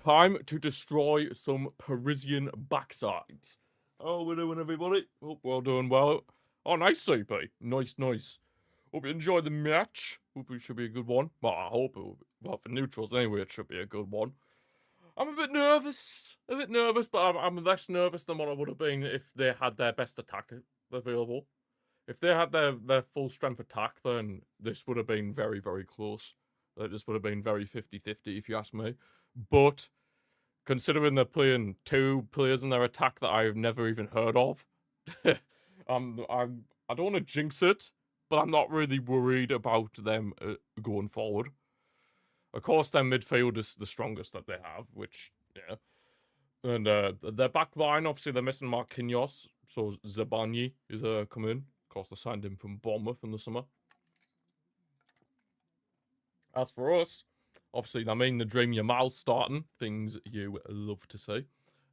Time to destroy some Parisian backsides. Oh, we're doing, everybody. Hope we're all doing well. Oh, nice, CP. Nice. Hope you enjoyed the match. Hope it should be a good one. Well, I hope it will be. Well, for neutrals anyway, it should be a good one. I'm a bit nervous, but I'm less nervous than what I would have been if they had their best attack available. If they had their full strength attack, then this would have been very, very close. This would have been very 50-50 if you ask me. But considering they're playing two players in their attack that I've never even heard of, I don't want to jinx it, but I'm not really worried about them going forward. Of course, their midfield is the strongest that they have, which, yeah. And their back line, obviously, they're missing Marquinhos, so Zabani is come in. Of course, they signed him from Bournemouth in the summer. As for us, obviously, the dream Yamal starting, things you love to see.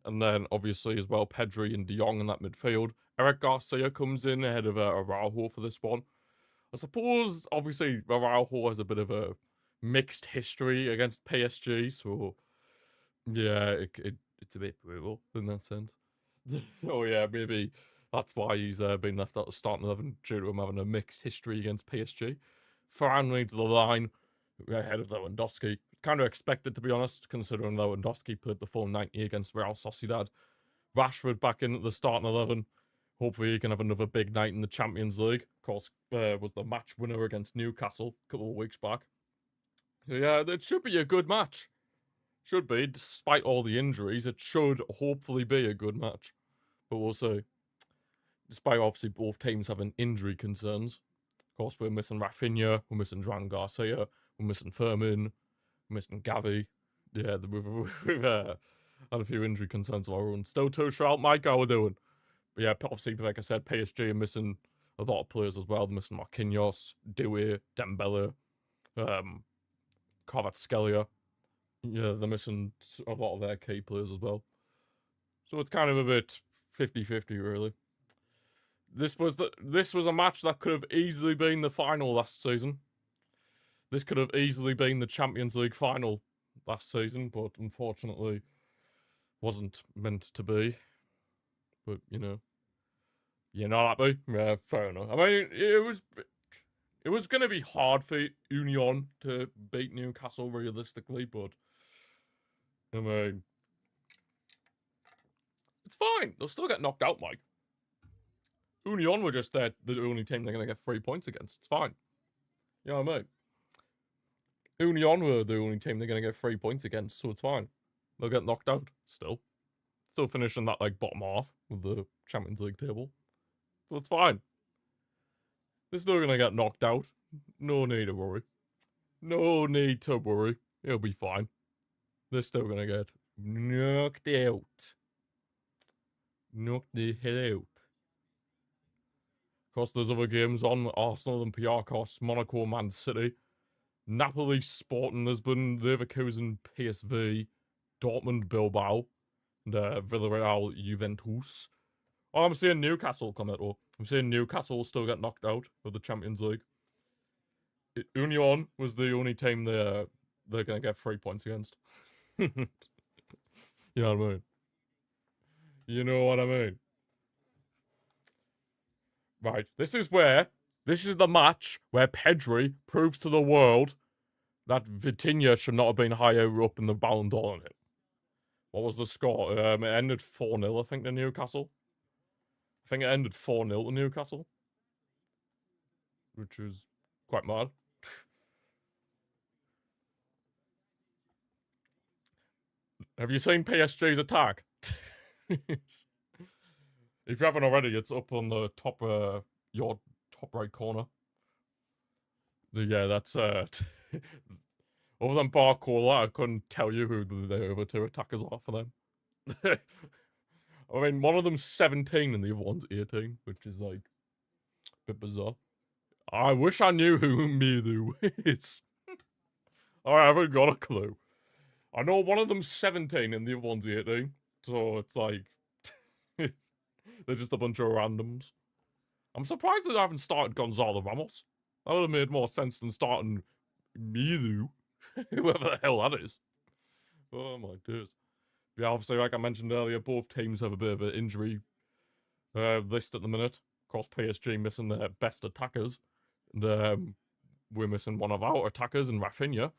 And then, obviously, as well, Pedri and De Jong in that midfield. Eric Garcia comes in ahead of Araujo for this one. I suppose, obviously, Araujo has a bit of a mixed history against PSG, so yeah, it's a bit brutal in that sense. Oh yeah, maybe that's why he's been left out of starting 11 due to him having a mixed history against PSG. Varane leads the line ahead of Lewandowski. Kind of expected, to be honest, considering Lewandowski played the full 90 against Real Sociedad. Rashford back in at the starting 11. Hopefully he can have another big night in the Champions League. Of course, was the match winner against Newcastle a couple of weeks back. Yeah, it should be a good match. Should be, despite all the injuries. It should hopefully be a good match. But we'll see. Despite obviously both teams having injury concerns. Of course, we're missing Rafinha, we're missing Dran Garcia, we're missing Firmin, we're missing Gavi. Yeah, we've had a few injury concerns of our own. Still Tuchel, Mike, how we doing? But yeah, obviously, like I said, PSG are missing a lot of players as well. They're missing Marquinhos, Doué, Dembele, Kvaratskhelia. Yeah, they're missing a lot of their key players as well. So it's kind of a bit 50-50, really. This was a match that could have easily been the final last season. This could have easily been the Champions League final last season, but unfortunately wasn't meant to be. But, you know. You're not happy? Yeah, fair enough. I mean, it was going to be hard for Union to beat Newcastle realistically, but I mean, it's fine. They'll still get knocked out, Mike. Union were just the only team they're going to get 3 points against. It's fine. You know what I mean? Union were the only team they're going to get 3 points against, so it's fine. They'll get knocked out still. Still finishing that, like, bottom half of the Champions League table. So it's fine. They're still going to get knocked out. No need to worry. No need to worry. It'll be fine. They're still going to get knocked out. Knocked the hell out. Of course, there's other games on. Arsenal, Olympiacos, Monaco, Man City. Napoli, Sporting Lisbon, Leverkusen, PSV, Dortmund, Bilbao, and Villarreal, Juventus. Oh, I'm seeing Newcastle come out, though. I'm seeing Newcastle still get knocked out of the Champions League. Union was the only team they're going to get 3 points against. You know what I mean? You know what I mean? Right, this is the match where Pedri proves to the world that Vitinha should not have been higher up in the Ballon d'Or on it. What was the score? It ended 4-0, I think, to Newcastle. I think it ended 4-0 to Newcastle. Which is quite mad. Have you seen PSG's attack? If you haven't already, it's up on the top, your top right corner. Yeah, that's, other than Barcola, I couldn't tell you who the other two attackers are for them. I mean, one of them's 17 and the other one's 18, which is, like, a bit bizarre. I wish I knew who Miru is. I haven't got a clue. I know one of them's 17 and the other one's 18, so it's like... they're just a bunch of randoms. I'm surprised that I haven't started Gonzalo Ramos. That would have made more sense than starting Miru. Whoever the hell that is. Oh my days. Yeah, obviously, like I mentioned earlier, both teams have a bit of an injury list at the minute. Of course, PSG missing their best attackers. And we're missing one of our attackers in Rafinha.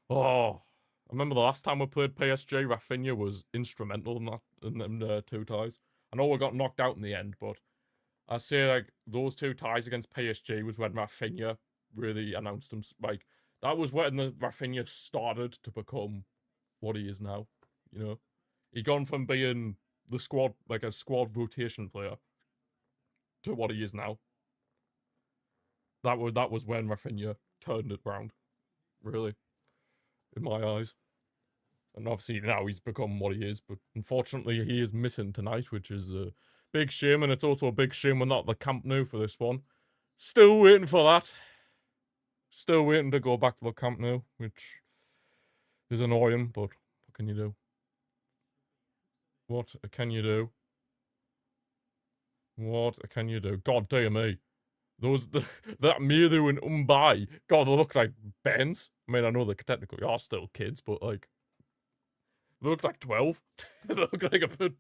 Oh, I remember the last time we played PSG, Rafinha was instrumental in that in them 2 ties. I know we got knocked out in the end, but I say like those 2 ties against PSG was when Rafinha really announced him. Like that was when the Rafinha started to become what he is now. You know, he gone from being the squad like a squad rotation player to what he is now. That was when Rafinha turned it round, really, in my eyes. And obviously now he's become what he is, but unfortunately he is missing tonight, which is a big shame, and it's also a big shame we're not at the Camp Nou for this one. Still waiting for that. Still waiting to go back to the Camp Nou, which is annoying, but what can you do? What can you do? What can you do? God dear me. That Miru and Umbai, God, they look like Bens. I mean, I know they technically are still kids, but like, they look like 12. They look like they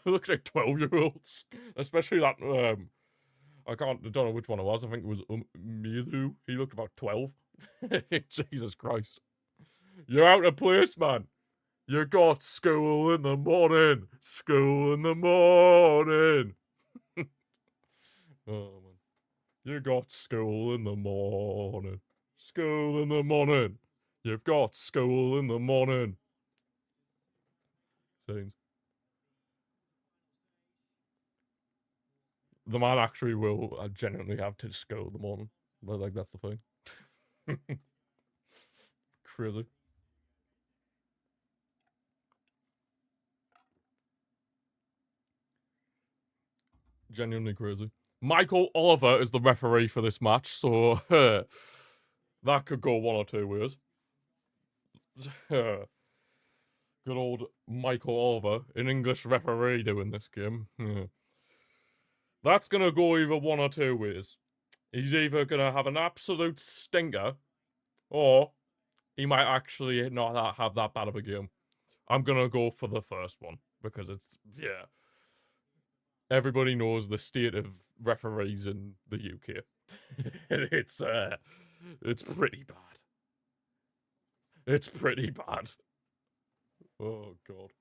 look like 12-year-olds. Especially that I don't know which one it was. I think it was Miru. He looked about 12. Jesus Christ. You're out of place, man. You got school in the morning. School in the morning. Oh, man. You got school in the morning. School in the morning. You've got school in the morning. Seems. The man actually will genuinely have to school in the morning. Like, that's the thing. Crazy. Genuinely crazy. Michael Oliver is the referee for this match, so that could go one or 2 ways. Good old Michael Oliver, an English referee doing this game. That's gonna go either 1 or 2 ways. He's either gonna have an absolute stinker, or he might actually not have that bad of a game. I'm gonna go for the first one, because it's, yeah. Everybody knows the state of referees in the UK. It's pretty bad. It's pretty bad. Oh god.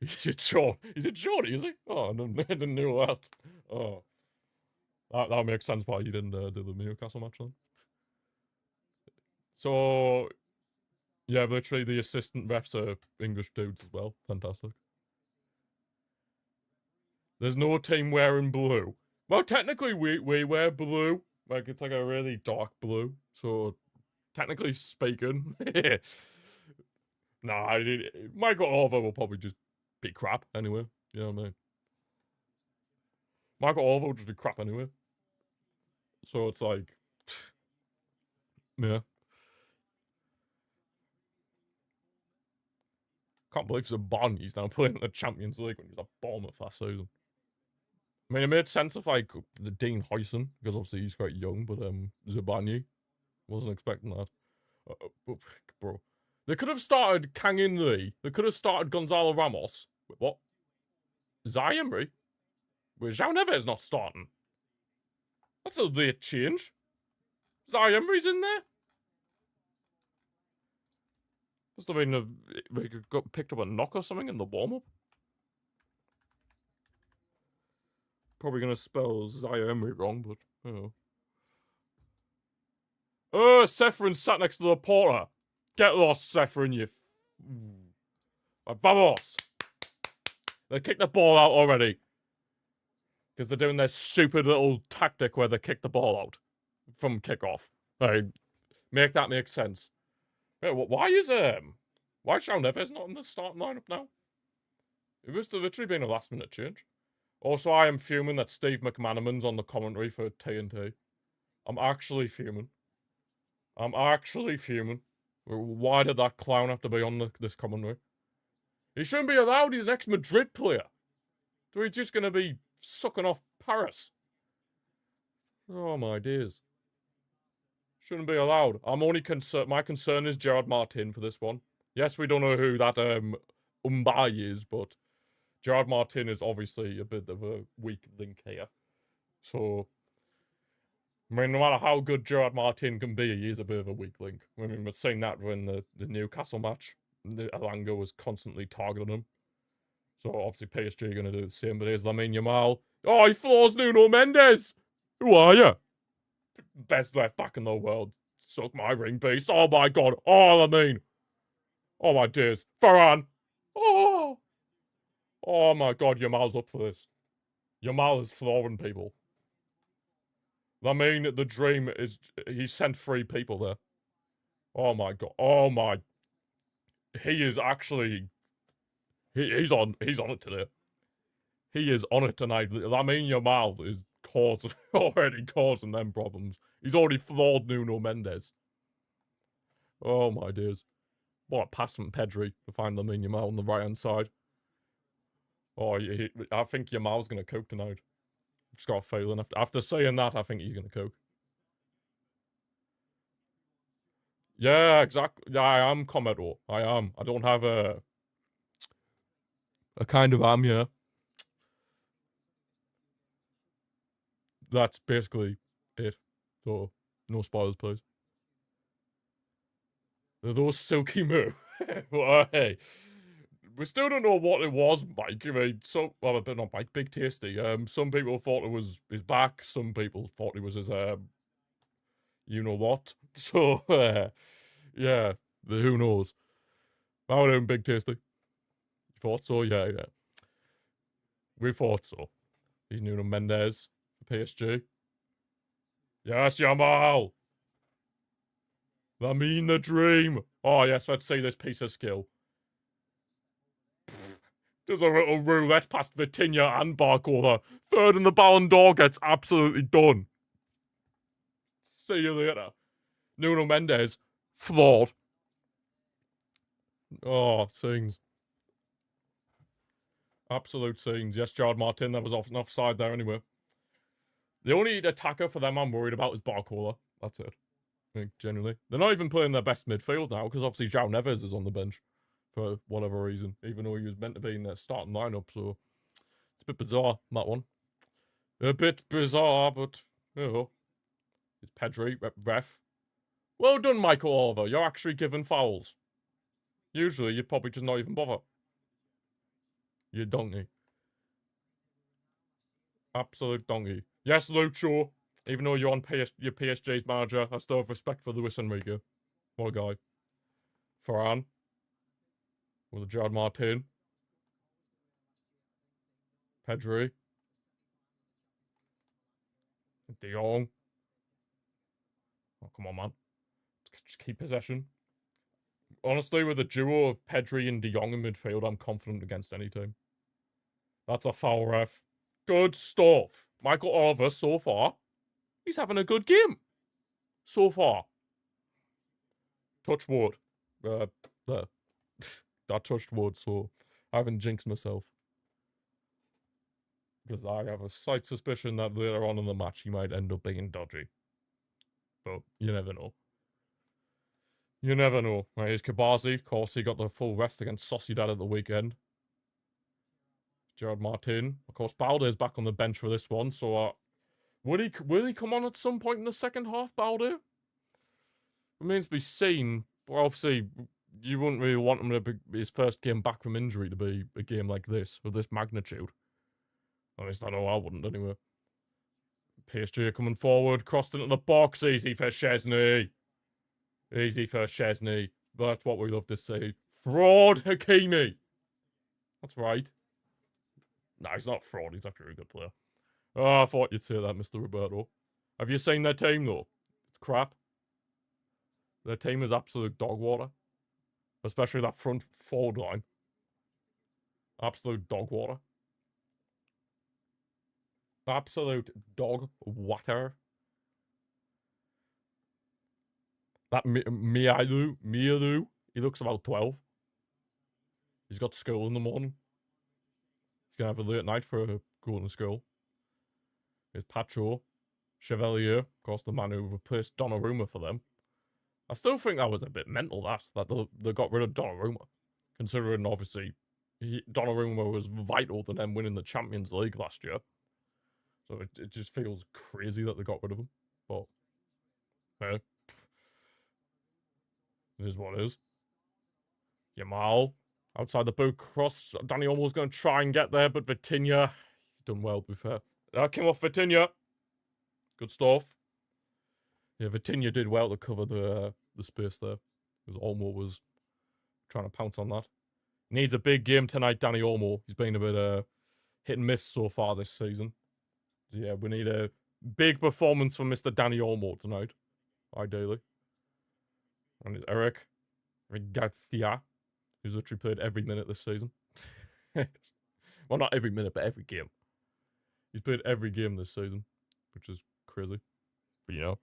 He's a Geordie, is he? Oh, I didn't know that. Oh. That makes sense why you didn't do the Newcastle match then. So, yeah, literally the assistant refs are English dudes as well. Fantastic. There's no team wearing blue. Well, technically we wear blue. Like, it's like a really dark blue. So, technically speaking, nah, Michael Oliver will probably just be crap anyway. You know what I mean? Michael Oliver will just be crap anyway. So it's like, yeah. Can't believe Zabani's now playing in the Champions League when he was a Bournemouth last season. I mean, it made sense of like the Dean Huyson, because obviously he's quite young, but Zabani, wasn't expecting that. Bro. They could have started Kang In Lee. They could have started Gonzalo Ramos. Wait, what? Zai Emery? Wait, João Neves not starting. That's a late change. Zai Emery's in there? Must have been they got picked up a knock or something in the warm-up. Probably gonna spell Zai Emery wrong, but you know. Oh, Seferin sat next to the porter. Get lost, Seferin, you. Vamos! They kicked the ball out already. Because they're doing their stupid little tactic where they kick the ball out from kickoff. Like, make that make sense. Wait, why is João Neves not in the starting lineup now? It must have literally been a last minute change. Also, I am fuming that Steve McManaman's on the commentary for TNT. I'm actually fuming. Why did that clown have to be on this commentary? He shouldn't be allowed. He's an ex-Madrid player. So he's just going to be sucking off Paris. Oh, my days. Shouldn't be allowed. I'm only concerned. My concern is Gerard Martin for this one. Yes, we don't know who that Umbai is, but Gerard Martin is obviously a bit of a weak link here. So, I mean, no matter how good Gerard Martin can be, he is a bit of a weak link. I mean, we're seeing that when the Newcastle match, Elanga was constantly targeting him. So obviously PSG are going to do the same, but here's Lamine Yamal. Oh, he floors Nuno Mendes! Who are you? Best left back in the world. Suck my ring piece. Oh my god. Oh, Lamine. Oh my dears. Varane. Oh. Oh my god, Yamal's up for this. Yamal is flooring people. Lamine, the dream is... He sent 3 people there. Oh my god. Oh my... He is actually... He's on it today. He is on it tonight. Lamine Yamal is already causing them problems. He's already floored Nuno Mendes. Oh my days. What a pass from Pedri to find Lamine Yamal on the right-hand side. Oh, I think Yamal's going to cook tonight. Just got a feeling. After saying that, I think he's going to cook. Yeah, exactly. Yeah, I am Commodore. I am. I don't have a kind of am here. That's basically it. So, no spoilers, please. Those silky moo. Well, hey. We still don't know what it was, Mike. I mean, but not Mike, Big Tasty. Some people thought it was his back. Some people thought it was his, you know what. So, yeah, who knows. How about Big Tasty? You thought so? Yeah. We thought so. He's Nuno Mendes for PSG. Yes, Yamal! Lamine the dream! Oh, yes, let's see this piece of skill. There's a little roulette past Vitinha and Barcola. Third in the Ballon d'Or gets absolutely done. See you later. Nuno Mendes, flawed. Oh, sings. Absolute sings. Yes, Gerard Martin, that was offside there anyway. The only attacker for them I'm worried about is Barcola. That's it. I think, genuinely. They're not even playing their best midfield now, because obviously João Neves is on the bench. For whatever reason. Even though he was meant to be in their starting lineup, so... It's a bit bizarre, that one. A bit bizarre, but... You know. It's Pedri, ref. Well done, Michael Oliver. You're actually giving fouls. Usually, you'd probably just not even bother. You donkey. Absolute donkey. Yes, Lucho. Even though you're on your PSG's manager, I still have respect for Luis Enrique. What a guy. Varane. With a Gerard Martin. Pedri. De Jong. Oh, come on, man. Just keep possession. Honestly, with a duo of Pedri and De Jong in midfield, I'm confident against any team. That's a foul, ref. Good stuff. Michael Oliver, so far, he's having a good game. So far. Touch wood. There. That touched wood, so I haven't jinxed myself. Because I have a slight suspicion that later on in the match he might end up being dodgy. But you never know. You never know. Right, here's Kabazi. Of course, he got the full rest against Sociedad at the weekend. Gerard Martin. Of course, Balde's back on the bench for this one, so will he come on at some point in the second half, Balde? Remains to be seen, but obviously you wouldn't really want him to be his first game back from injury to be a game like this, of this magnitude. At least I know I wouldn't anyway. PSG are coming forward, crossed into the box, easy for Chesney. Easy for Chesney. That's what we love to see. Fraud Hakimi. That's right. No, he's not fraud, he's actually a good player. Oh, I thought you'd say that, Mr. Roberto. Have you seen their team, though? It's crap. Their team is absolute dog water. Especially that front forward line. Absolute dog water. Absolute dog water. That Mialu, he looks about 12. He's got school in the morning. He's going to have a late night for going to school. Here's Pacho. Chevalier, of course, the man who replaced Donnarumma for them. I still think that was a bit mental, that they got rid of Donnarumma. Considering, obviously, Donnarumma was vital to them winning the Champions League last year. So it just feels crazy that they got rid of him. But, hey. It is what it is. Yamal, outside the boot, cross. Dani Olmo's going to try and get there, but Vitinha, he's done well, to be fair. That came off Vitinha. Good stuff. Yeah, Vitinha did well to cover the space there. Because Olmo was trying to pounce on that. Needs a big game tonight, Dani Olmo. He's been a bit hit and miss so far this season. So yeah, we need a big performance from Mr. Dani Olmo tonight, ideally. And it's Eric Garcia, who's literally played every minute this season. Well, not every minute, but every game. He's played every game this season, which is crazy. But, you know,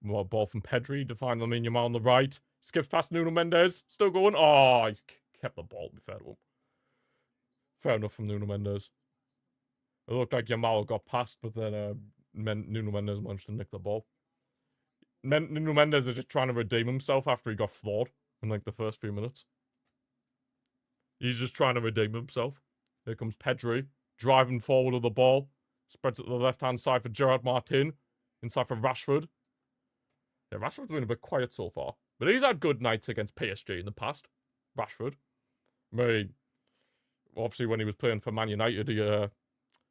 more ball from Pedri to find Lamine Yamal on the right. Skips past Nuno Mendes. Still going. Oh, he's kept the ball, to be fair to him. Fair enough from Nuno Mendes. It looked like Yamal got past, but then Nuno Mendes managed to nick the ball. Nuno Mendes is just trying to redeem himself after he got floored in like the first few minutes. He's just trying to redeem himself. Here comes Pedri, driving forward of the ball. Spreads it to the left-hand side for Gerard Martin. Inside for Rashford. Yeah, Rashford's been a bit quiet so far. But he's had good nights against PSG in the past. Rashford. Obviously, when he was playing for Man United, he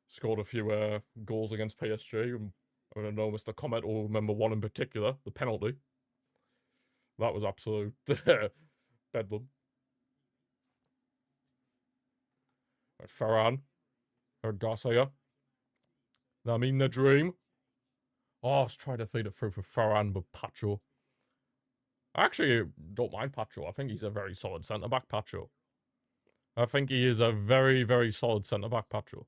scored a few goals against PSG. I don't know, Mr. Comet will remember one in particular, the penalty. That was absolute bedlam. Right, Ferran. Garcia. I mean, the dream. Oh, I was trying to feed it through for Ferran, but Pacho. I actually don't mind Pacho. I think he's a very solid centre-back, Pacho. I think he is a very, very solid centre-back, Pacho.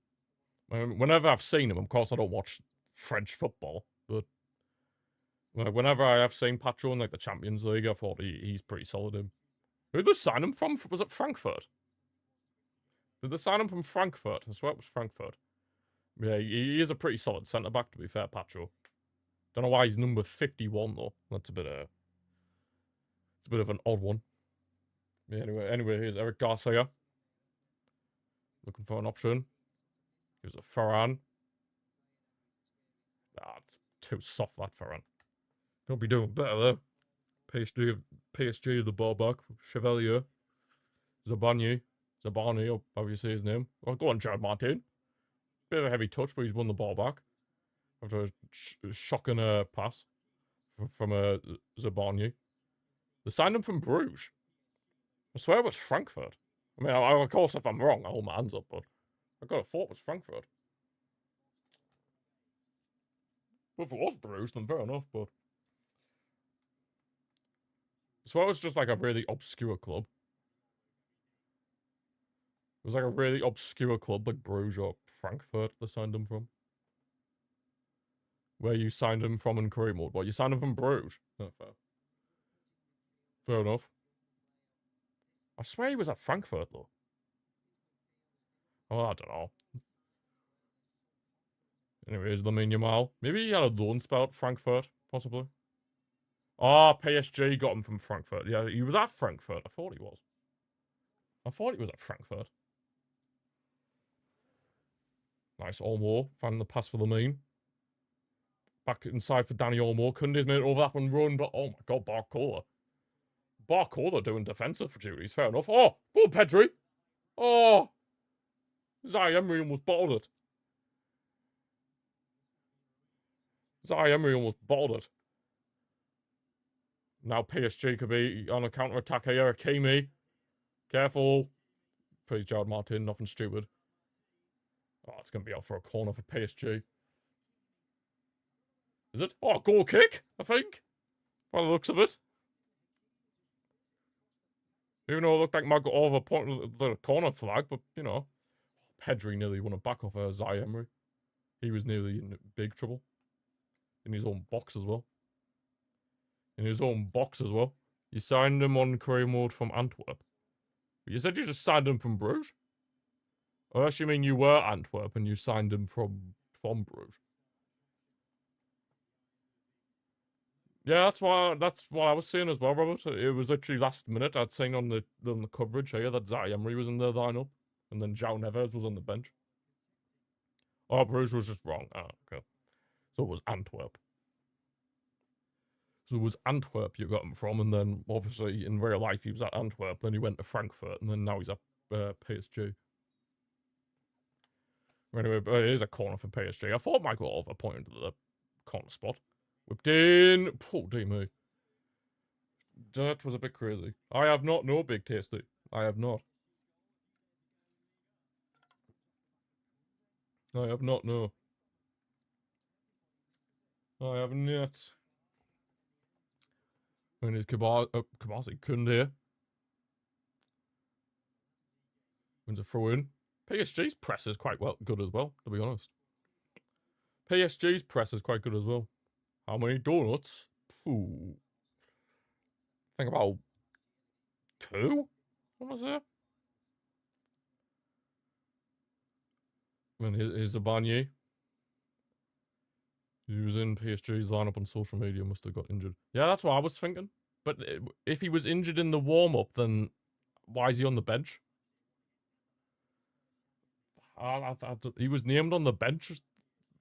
Whenever I've seen him, of course I don't watch French football, but whenever I have seen Pacho in like the Champions League, I thought he's pretty solid. Who did they sign him from? Was it Frankfurt? Did they sign him from Frankfurt? I swear it was Frankfurt. Yeah, he is a pretty solid centre-back, to be fair, Pacho. Don't know why he's number 51, though. That's a bit of an odd one. Yeah, anyway, here's Eric Garcia. Looking for an option. Here's a Ferran. Ah, it's too soft, that Ferran. Don't be doing better, though. PSG, the ball back. Chevalier. Zabani, obviously his name. Oh, go on, Gerard Martin. Bit of a heavy touch, but he's won the ball back. After a shocking pass from Zabani. They signed him from Bruges. I swear it was Frankfurt. I mean, of course, if I'm wrong, I'll hold my hands up, but I got a thought it was Frankfurt. Well, if it was Bruges, then fair enough, but I swear it was just like a really obscure club. It was like a really obscure club, like Bruges or Frankfurt they signed him from. Where you signed him from in career mode. What, you signed him from Bruges? Oh, fair. Fair enough. I swear he was at Frankfurt, though. Oh, I don't know. Anyways, Lamine Yamal. Maybe he had a loan spell at Frankfurt, possibly. Oh, PSG got him from Frankfurt. Yeah, he was at Frankfurt. I thought he was. I thought he was at Frankfurt. Nice, Olmo. Finding the pass for Lamine. Back inside for Dani Olmo. Kunde's made it over that one run, but oh my god, Barcola. Barcola doing defensive duties, fair enough. Oh, Pedri. Oh, Zai Emery almost bottled it. Zai Emery almost bottled it. Now PSG could be on a counter-attack here. Hakimi. Careful. Please, Gerard Martin. Nothing stupid. Oh, it's going to be out for a corner for PSG. Is it? Oh, goal kick, I think. By the looks of it. Even though it looked like Margot over pointing the corner flag, but, you know. Pedri nearly won it back off Zai Emery. He was nearly in big trouble. In his own box as well. You signed him on career mode from Antwerp. You said you just signed him from Bruges? Or else you mean you were Antwerp and you signed him from Bruges? Yeah, that's what I was saying as well, Robert. It was literally last minute. I'd seen on the coverage here that Zaire Emery was in the lineup, and then João Neves was on the bench. Oh, Bruges was just wrong. Oh, okay. So it was Antwerp. So it was Antwerp you got him from, and then obviously in real life he was at Antwerp. Then he went to Frankfurt, and then now he's at PSG. Anyway, it is a corner for PSG. I thought Michael Oliver pointed to the corner spot. Whipped in. Oh, dear me. That was a bit crazy. I have not, no, Big Tasty. I have not. I have not, no. I haven't yet. And it's Kabasi Kunde. Wins a throw in. PSG's press is quite good as well, to be honest. PSG's press is quite good as well. How many donuts? Ooh. Think about 2? What was it? And here's Zabanye. He was in PSG's lineup on social media, must have got injured. Yeah, that's what I was thinking. But if he was injured in the warm-up, then why is he on the bench? He was named on the bench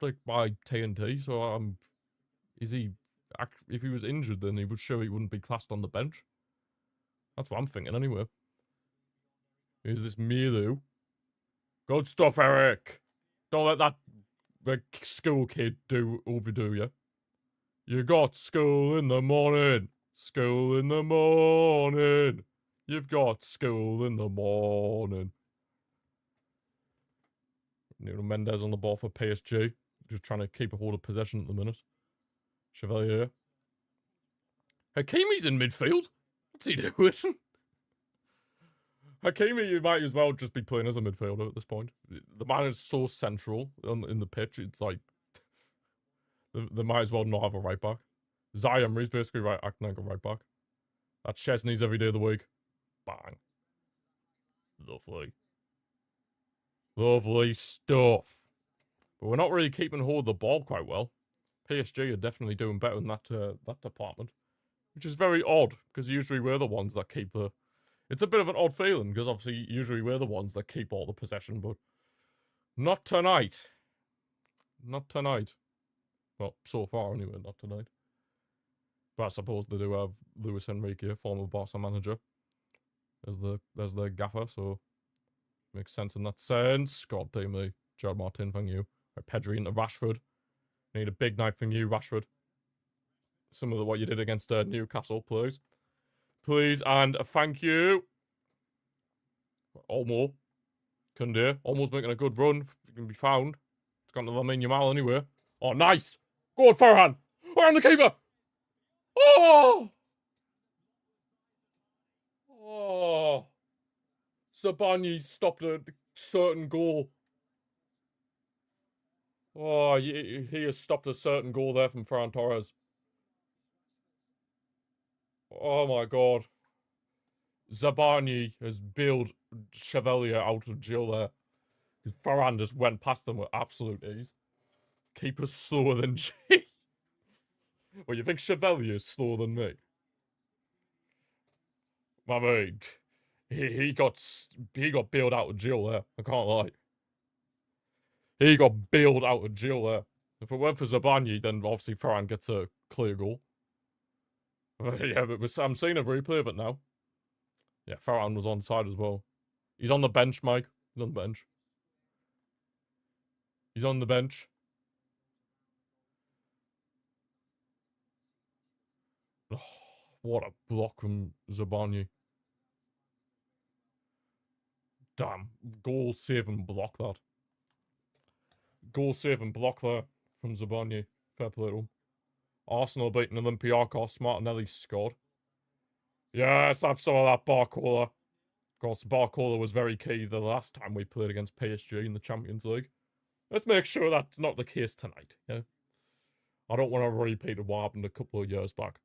like by TNT, so is he? If he was injured, then he wouldn't be classed on the bench. That's what I'm thinking anyway. Is this Miru? Good stuff, Eric. Don't let the school kid overdo you. You got school in the morning. School in the morning. You've got school in the morning. Nuno Mendes on the ball for PSG. Just trying to keep a hold of possession at the minute. Chevalier. Hakimi's in midfield. What's he doing? Hakimi, you might as well just be playing as a midfielder at this point. The man is so central in the pitch. It's like they might as well not have a right back. Zaire Emery's basically acting like a right back. That's Chesney's every day of the week. Bang. Lovely. Lovely stuff. But we're not really keeping hold of the ball quite well. PSG are definitely doing better in that department. Which is very odd, because usually we're the ones that keep the... It's a bit of an odd feeling, because obviously usually we're the ones that keep all the possession, but... Not tonight. Not tonight. Well, so far anyway, not tonight. But I suppose they do have Luis Enrique, former Barca manager, as the gaffer, so... Makes sense in that sense. God damn me. Gerard Martin, thank you. Pedri into Rashford. Need a big night from you, Rashford. Similar to what you did against Newcastle, please. Please, and thank you. Olmo. Kunde. Almost making a good run. If he can be found. It's gone to Lamine Yamal anyway. Oh, nice. Go on, Farhan. Around the keeper. Oh! Oh. Sabani stopped a certain goal. Oh, he has stopped a certain goal there from Ferran Torres. Oh my god. Zabani has bailed Chevalier out of jail there. Because Ferran just went past them with absolute ease. Keeper's slower than G. Well, you think Chevalier is slower than me? I mean, he got bailed out of jail there. I can't lie. He got bailed out of jail there. If it weren't for Zabani, then obviously Ferran gets a clear goal. Yeah, but I'm seeing a replay of it now. Yeah, Ferran was onside as well. He's on the bench, Mike. He's on the bench. He's on the bench. Oh, what a block from Zabani. Damn. Goal save and block that. Goal save and block there from Zabani. Fair play to him. Arsenal beating Olympiacos. Martinelli scored. Yes, have some of that Barcola. Of course, Barcola was very key the last time we played against PSG in the Champions League. Let's make sure that's not the case tonight, yeah? I don't want to repeat what happened a couple of years back.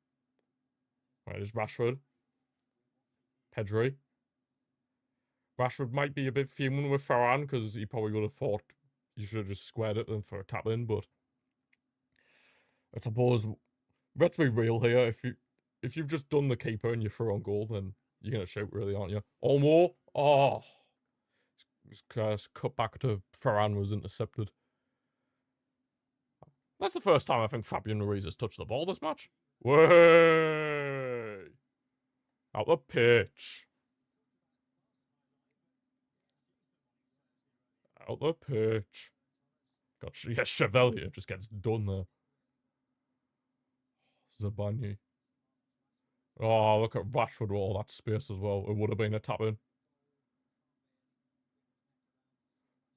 Right, there's Rashford. Pedri. Rashford might be a bit fuming with Ferran, because he probably would have thought you should have just squared it for a tap in, but I suppose let's be real here. If you've just done the keeper and you're through on goal, then you're gonna shoot, really, aren't you? Or more? Oh, it's cut back to Ferran was intercepted. That's the first time I think Fabian Ruiz has touched the ball this match. Way out the pitch. Out the pitch. God, yeah, Chevalier just gets done there. Zabani. Oh, look at Rashford with all that space as well. It would have been a tap in.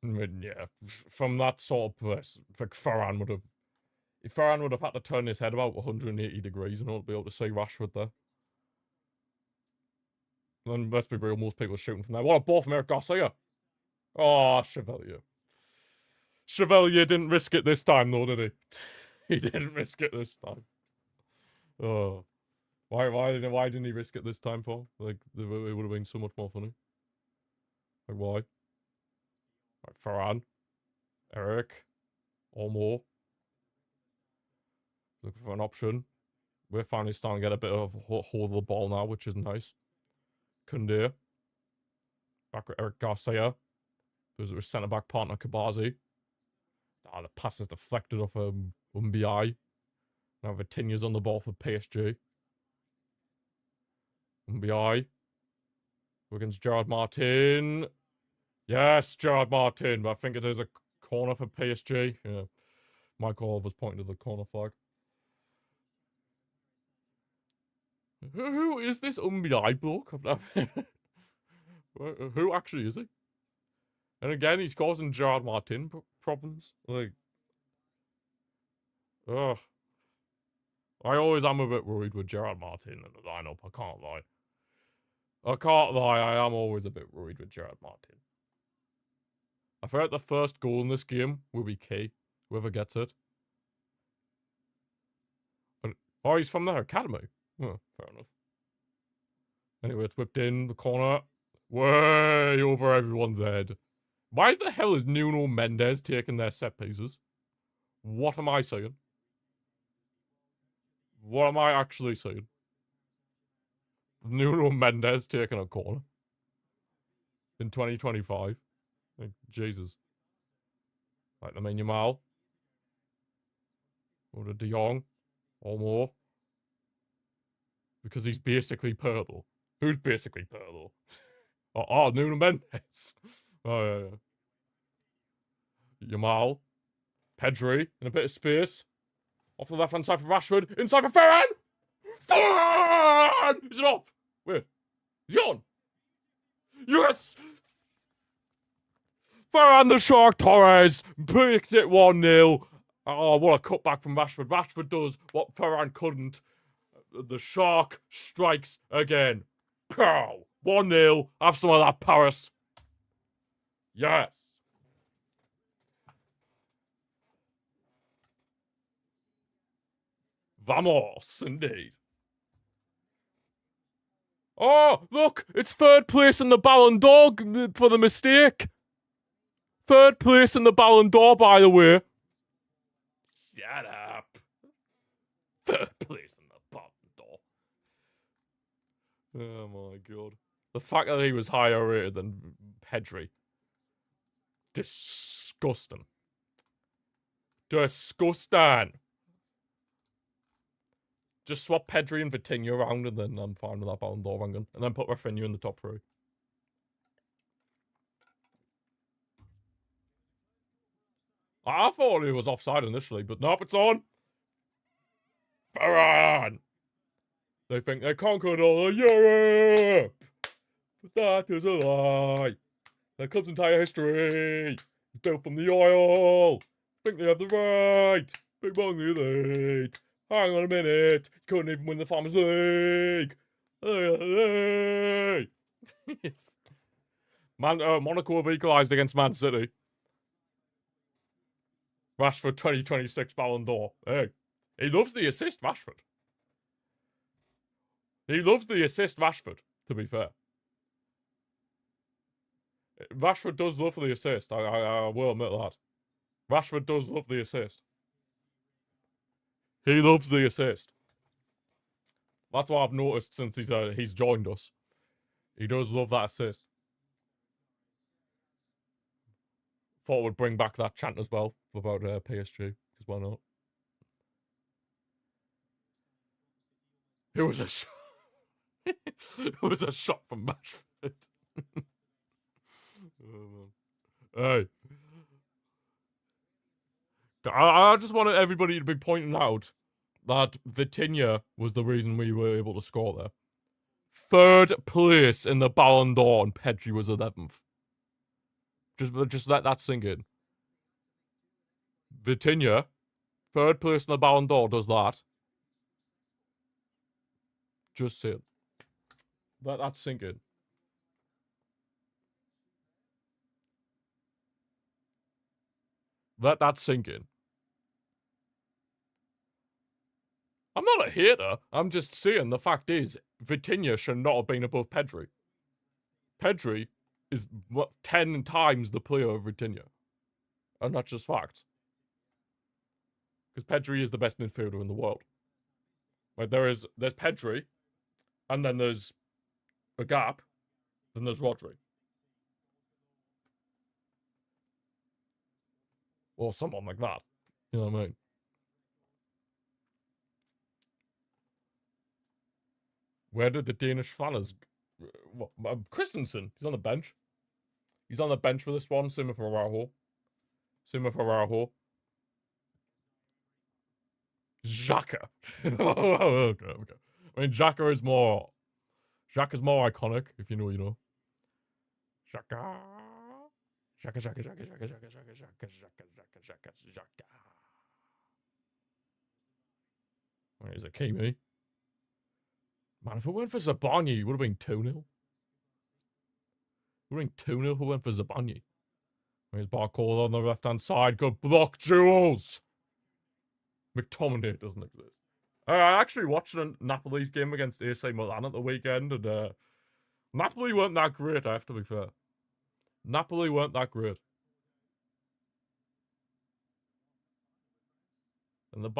I mean, yeah, from that sort of place, like Ferran would have. If Ferran would have had to turn his head about 180 degrees in order to be able to see Rashford there. Then let's be real, most people are shooting from there. What a ball from Eric Garcia. Oh, Chevalier. Chevalier didn't risk it this time, though, did he? He didn't risk it this time. Oh. Why didn't he risk it this time for? Like, it would have been so much more funny. Like, why? Like, Ferran. Eric. Or more. Looking for an option. We're finally starting to get a bit of a hold of the ball now, which is nice. Koundé. Back with Eric Garcia. There's a centre-back partner, Kabazi. Ah, the pass is deflected off Umbi. Now Vitinha's on the ball for PSG. Umbi. Against Gerard Martin. Yes, Gerard Martin. But I think it is a corner for PSG. Yeah. Michael was pointing to the corner flag. Who is this Umbi bloke? Who actually is he? And again, he's causing Gerard Martin problems. Like, ugh. I always am a bit worried with Gerard Martin in the lineup. I can't lie. I am always a bit worried with Gerard Martin. I feel like the first goal in this game will be key. Whoever gets it. Oh, he's from their academy. Oh, fair enough. Anyway, it's whipped in the corner. Way over everyone's head. Why the hell is Nuno Mendes taking their set pieces? What am I saying? What am I actually saying? Nuno Mendes taking a corner in 2025. Like, Jesus. Like the Yamal. Or the De Jong. Or more. Because he's basically Pirlo. Who's basically Pirlo? Oh, Nuno Mendes. Oh, yeah. Yamal. Pedri in a bit of space. Off the left-hand side for Rashford. Inside for Ferran! Ferran! Is it off? Wait. Is he on? Yes! Ferran the Shark Torres picked it 1-0. Oh, what a cutback from Rashford. Rashford does what Ferran couldn't. The Shark strikes again. Pow! 1-0. Have some of that, Paris. Yes. Vamos, indeed. Oh, look, it's third place in the Ballon d'Or for the mistake. Third place in the Ballon d'Or, by the way. Shut up. Third place in the Ballon d'Or. Oh my god. The fact that he was higher rated than Pedri. Disgusting. Disgusting. Just swap Pedri and Vitinha around and then I'm fine with that Ballon d'Or ranking. And then put Rafinha in the top 3. I thought he was offside initially, but nope, it's on. Ferran! They think they conquered all of Europe! But that is a lie. Their club's entire history is built from the oil. Think they have the right. Big Money League. Hang on a minute. You couldn't even win the Farmers League. Monaco have equalised against Man City. Rashford 2026 Ballon d'Or. Hey, he loves the assist, Rashford. He loves the assist, Rashford, to be fair. Rashford does love the assist. I will admit that. Rashford does love the assist. He loves the assist. That's what I've noticed since he's joined us. He does love that assist. Thought we'd bring back that chant as well about PSG, because why not? It was a shot. It was a shot from Rashford. Oh, hey. I just wanted everybody to be pointing out that Vitinha was the reason we were able to score there. 3rd place in the Ballon d'Or and Pedri was 11th. Just let that sink in. Vitinha, 3rd place in the Ballon d'Or, does that. Just saying. Let that sink in. Let that sink in. I'm not a hater. I'm just saying the fact is, Vitinha should not have been above Pedri. Pedri is 10 times the player of Vitinha. And that's just fact. Because Pedri is the best midfielder in the world. Like there's Pedri, and then there's a gap, then there's Rodri. Or someone like that. You know what I mean? Where did the Danish fanners... What? Christensen. He's on the bench. He's on the bench for this one. Same with Araujo. Xhaka. Okay. I mean, Xhaka is more iconic, if you know, you know. Xhaka. Wait, is it Kimi? Man, if it weren't for Zabani, it would have been 2-0. It would have been 2-0 if it weren't for Zabani. There's Barcola on the left-hand side. Good block, Jules! McTominay doesn't exist. I actually watched Napoli's game against AC Milan at the weekend, and Napoli weren't that great, I have to be fair. Napoli weren't that great. And the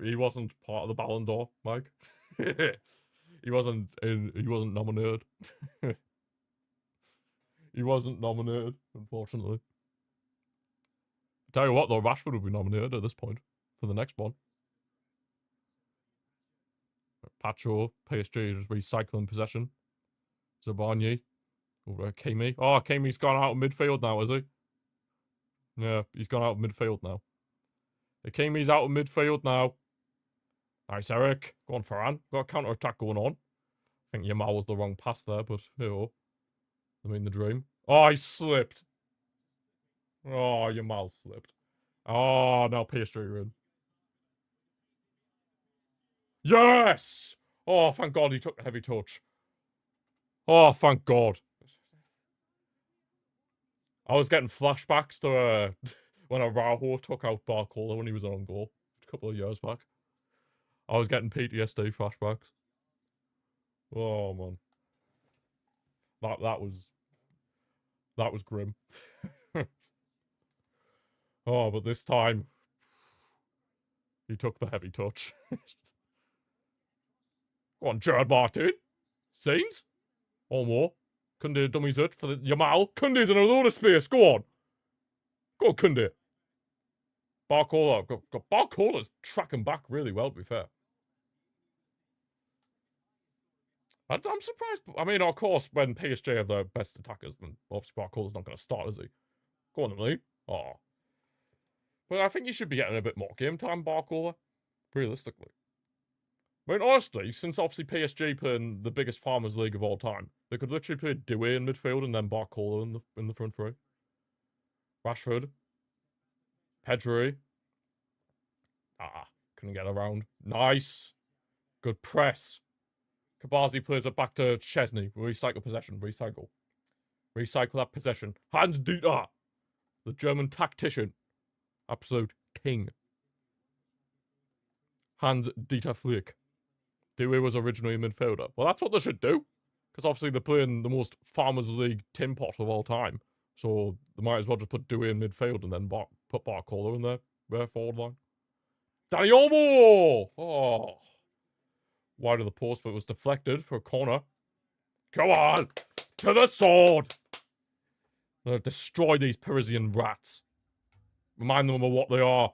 he wasn't part of the Ballon d'Or, Mike. He wasn't nominated. He wasn't nominated, unfortunately. I tell you what, though, Rashford would be nominated at this point for the next one. Pacho, PSG just recycling possession. Zabani over Kimi. Oh, Kimi's gone out of midfield now, is he? Yeah, he's gone out of midfield now. Kimi's out of midfield now. Nice, Eric. Go on, Ferran. Got a counter-attack going on. I think Yamal was the wrong pass there, but yo. I mean the dream. Oh, he slipped. Oh, Yamal slipped. Oh, now PSG are in. Yes! Oh, thank God he took a heavy touch. Oh, thank God. I was getting flashbacks to when Araujo took out Barcola when he was on goal a couple of years back. I was getting PTSD flashbacks. Oh, man. That was grim. Oh, but this time he took the heavy touch. Go on, Gerard Martin. Scenes? Or more. Kunde dummies it for the Yamal. Kunde's in a load of space. Go on. Go on, Kunde. Barcola's tracking back really well, to be fair. I'm surprised. I mean, of course, when PSG have the best attackers, then obviously Barcola's not going to start, is he? Go on, Emily. Oh. But I think you should be getting a bit more game time, Barcola. Realistically. I mean, honestly, since obviously PSG playing the biggest Farmers League of all time, they could literally play Doué in midfield and then Barcola in the front three. Rashford. Pedri. Couldn't get around. Nice. Good press. Kabazi plays it back to Chesney. Recycle possession. Recycle that possession. Hans Dieter. The German tactician. Absolute king. Hans Dieter Flick. Doué was originally a midfielder. Well, that's what they should do. Because obviously they're playing the most Farmers League tin pot of all time. So they might as well just put Doué in midfield and then put Barcola in their forward line. Danny Olmo! Oh. wide of the post, but it was deflected for a corner. Go on! To the sword! Destroy these Parisian rats. Remind them of what they are.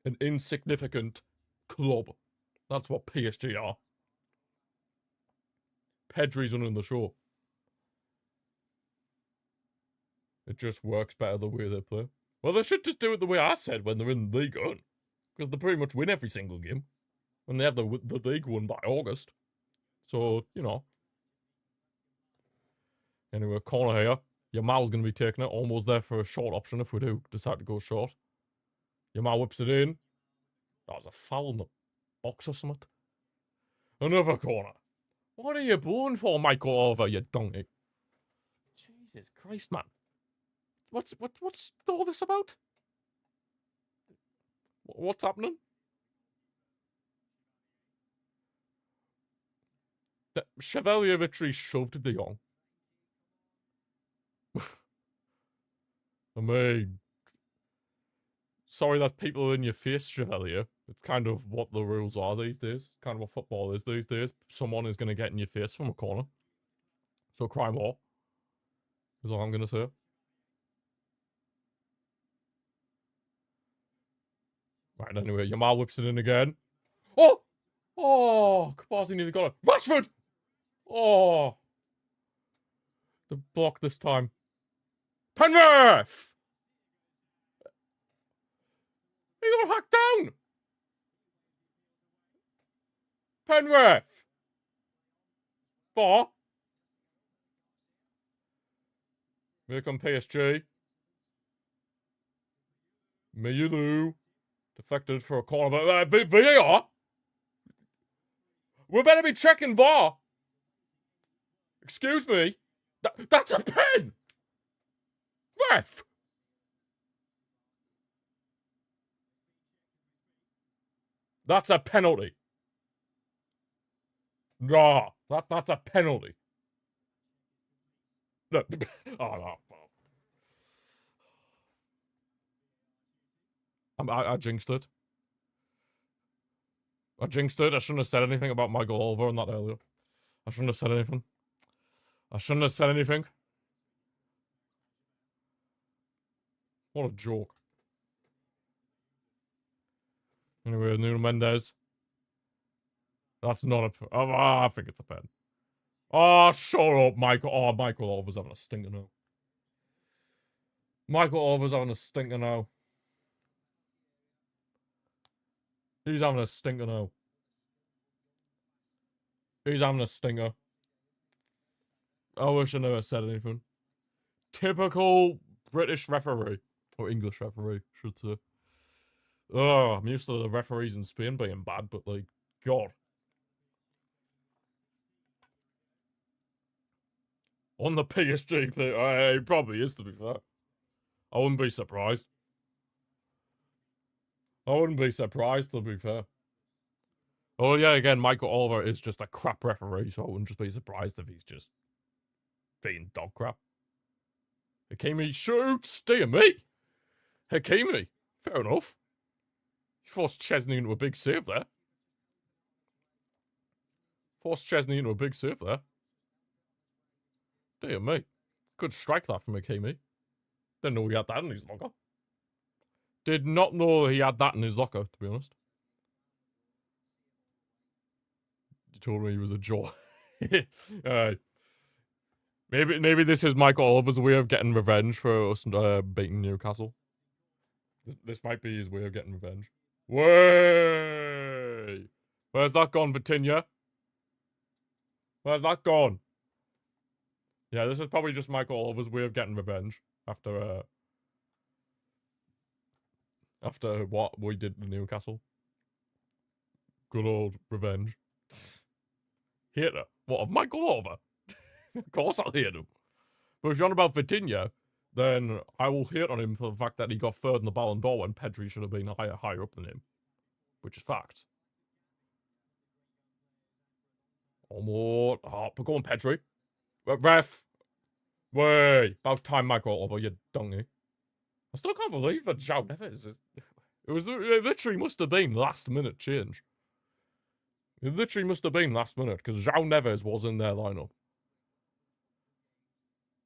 An insignificant club. That's what PSG are. Pedri's running the show. It just works better the way they play. Well, they should just do it the way I said when they're in the league on. Because they pretty much win every single game. When they have the league won by August. So, you know. Anyway, corner here. Yamal's going to be taking it. Almost there for a short option if we do decide to go short. Yamal whips it in. That was a foul in the box or something. Another corner. What are you blowing for, Michael Oliver, you donkey? Jesus Christ, man. What's all this about? What's happening? Chevalier literally shoved De Jong. I mean, sorry that people are in your face, Chevalier. It's kind of what the rules are these days. It's kind of what football is these days. Someone is going to get in your face from a corner. So cry more. Is all I'm going to say. Right, anyway, Yamal whips it in again. Oh! Oh! Kabasi nearly got it. Rashford! Oh! The block this time. Penrith! He got hacked down! Penrith! Four. Here come PSG. Mayulu. Deflected for a corner, but VAR? We better be checking VAR. Excuse me. That's a pen! Ref! That's a penalty. Nah, that's a penalty. No. Oh, no. I jinxed it. I jinxed it. I shouldn't have said anything about Michael Oliver on that earlier. I shouldn't have said anything. I shouldn't have said anything. What a joke. Anyway, Nuno Mendes. That's not a... Oh, I think it's a pen. Oh, shut up, Michael. Oh, Michael Oliver's having a stinker now. Michael Oliver's having a stinker now. He's having a stinker now. He's having a stinker. I wish I never said anything. Typical British referee. Or English referee, should say. Oh, I'm used to the referees in Spain being bad, but like, God. On the PSG play, he probably is, to be fair. I wouldn't be surprised. I wouldn't be surprised, to be fair. Oh, yeah, again, Michael Oliver is just a crap referee, so I wouldn't just be surprised if he's just being dog crap. Hakimi shoots! Dear me! Hakimi! Fair enough. He forced Chesney into a big save there. Dear me. Good strike that from Hakimi. Didn't know he had that in his locker. Did not know he had that in his locker, to be honest. You told me he was a jaw. Maybe this is Michael Oliver's way of getting revenge for us beating Newcastle. This might be his way of getting revenge. Way! Where's that gone, Vitinha? Where's that gone? Yeah, this is probably just Michael Oliver's way of getting revenge after what we did to Newcastle. Good old revenge. Hater. What, of Michael Oliver? Of course I'll hate him. But if you're on about Vitinha, then I will hate on him for the fact that he got third in the Ballon d'Or when Pedri should have been higher up than him. Which is fact. Almost. Oh, but go on, Pedri. Ref. Way. About time, Michael Oliver, you donkey. I still can't believe that João Neves is... It literally must have been last minute change. It literally must have been last minute because João Neves was in their lineup.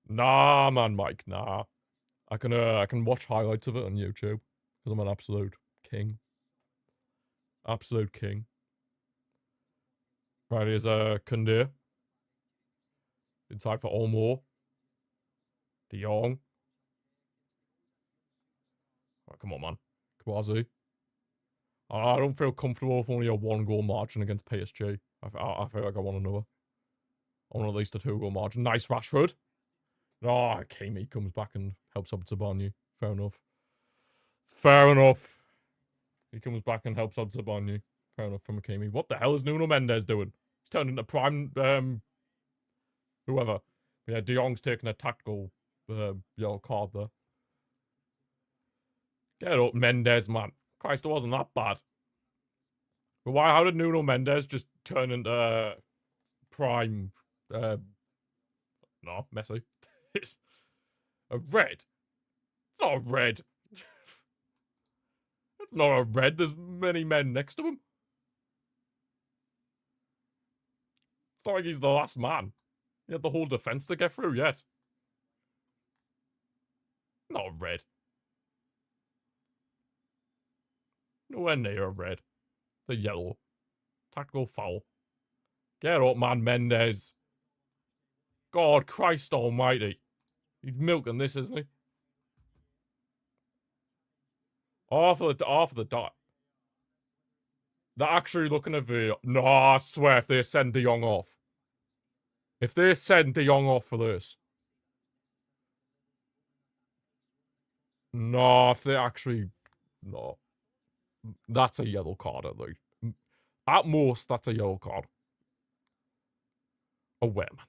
Nah, man, Mike, nah. I can watch highlights of it on YouTube because I'm an absolute king. Absolute king. Right, here's Koundé. Inside for Olmo. De Jong. Oh, come on, man. Kwazi. I don't feel comfortable with only a 1-goal margin against PSG. I feel like I want another. I want at least a 2-goal margin. Nice Rashford. Oh, Kimi comes back and helps out Zabarnyi. Fair enough. Fair enough. He comes back and helps out Zabarnyi. Fair enough from Kimi. What the hell is Nuno Mendes doing? He's turned into prime, whoever. Yeah, De Jong's taking a tactical, yellow card there. Get up, Mendes, man. Christ, it wasn't that bad. But how did Nuno Mendes just turn into, prime, no, Messi? A red? It's not a red. It's not a red. There's many men next to him. It's not like he's the last man. He had the whole defense to get through yet. Not a red. Nowhere near a red. The yellow. Tactical foul. Get up, man, Mendes. God, Christ almighty. He's milking this, isn't he? Off of the dot. They're actually looking at video. No, I swear if they send De Jong off. If they send De Jong off for this. No, if they actually... No. That's a yellow card, at least. At most, that's a yellow card. Away, man.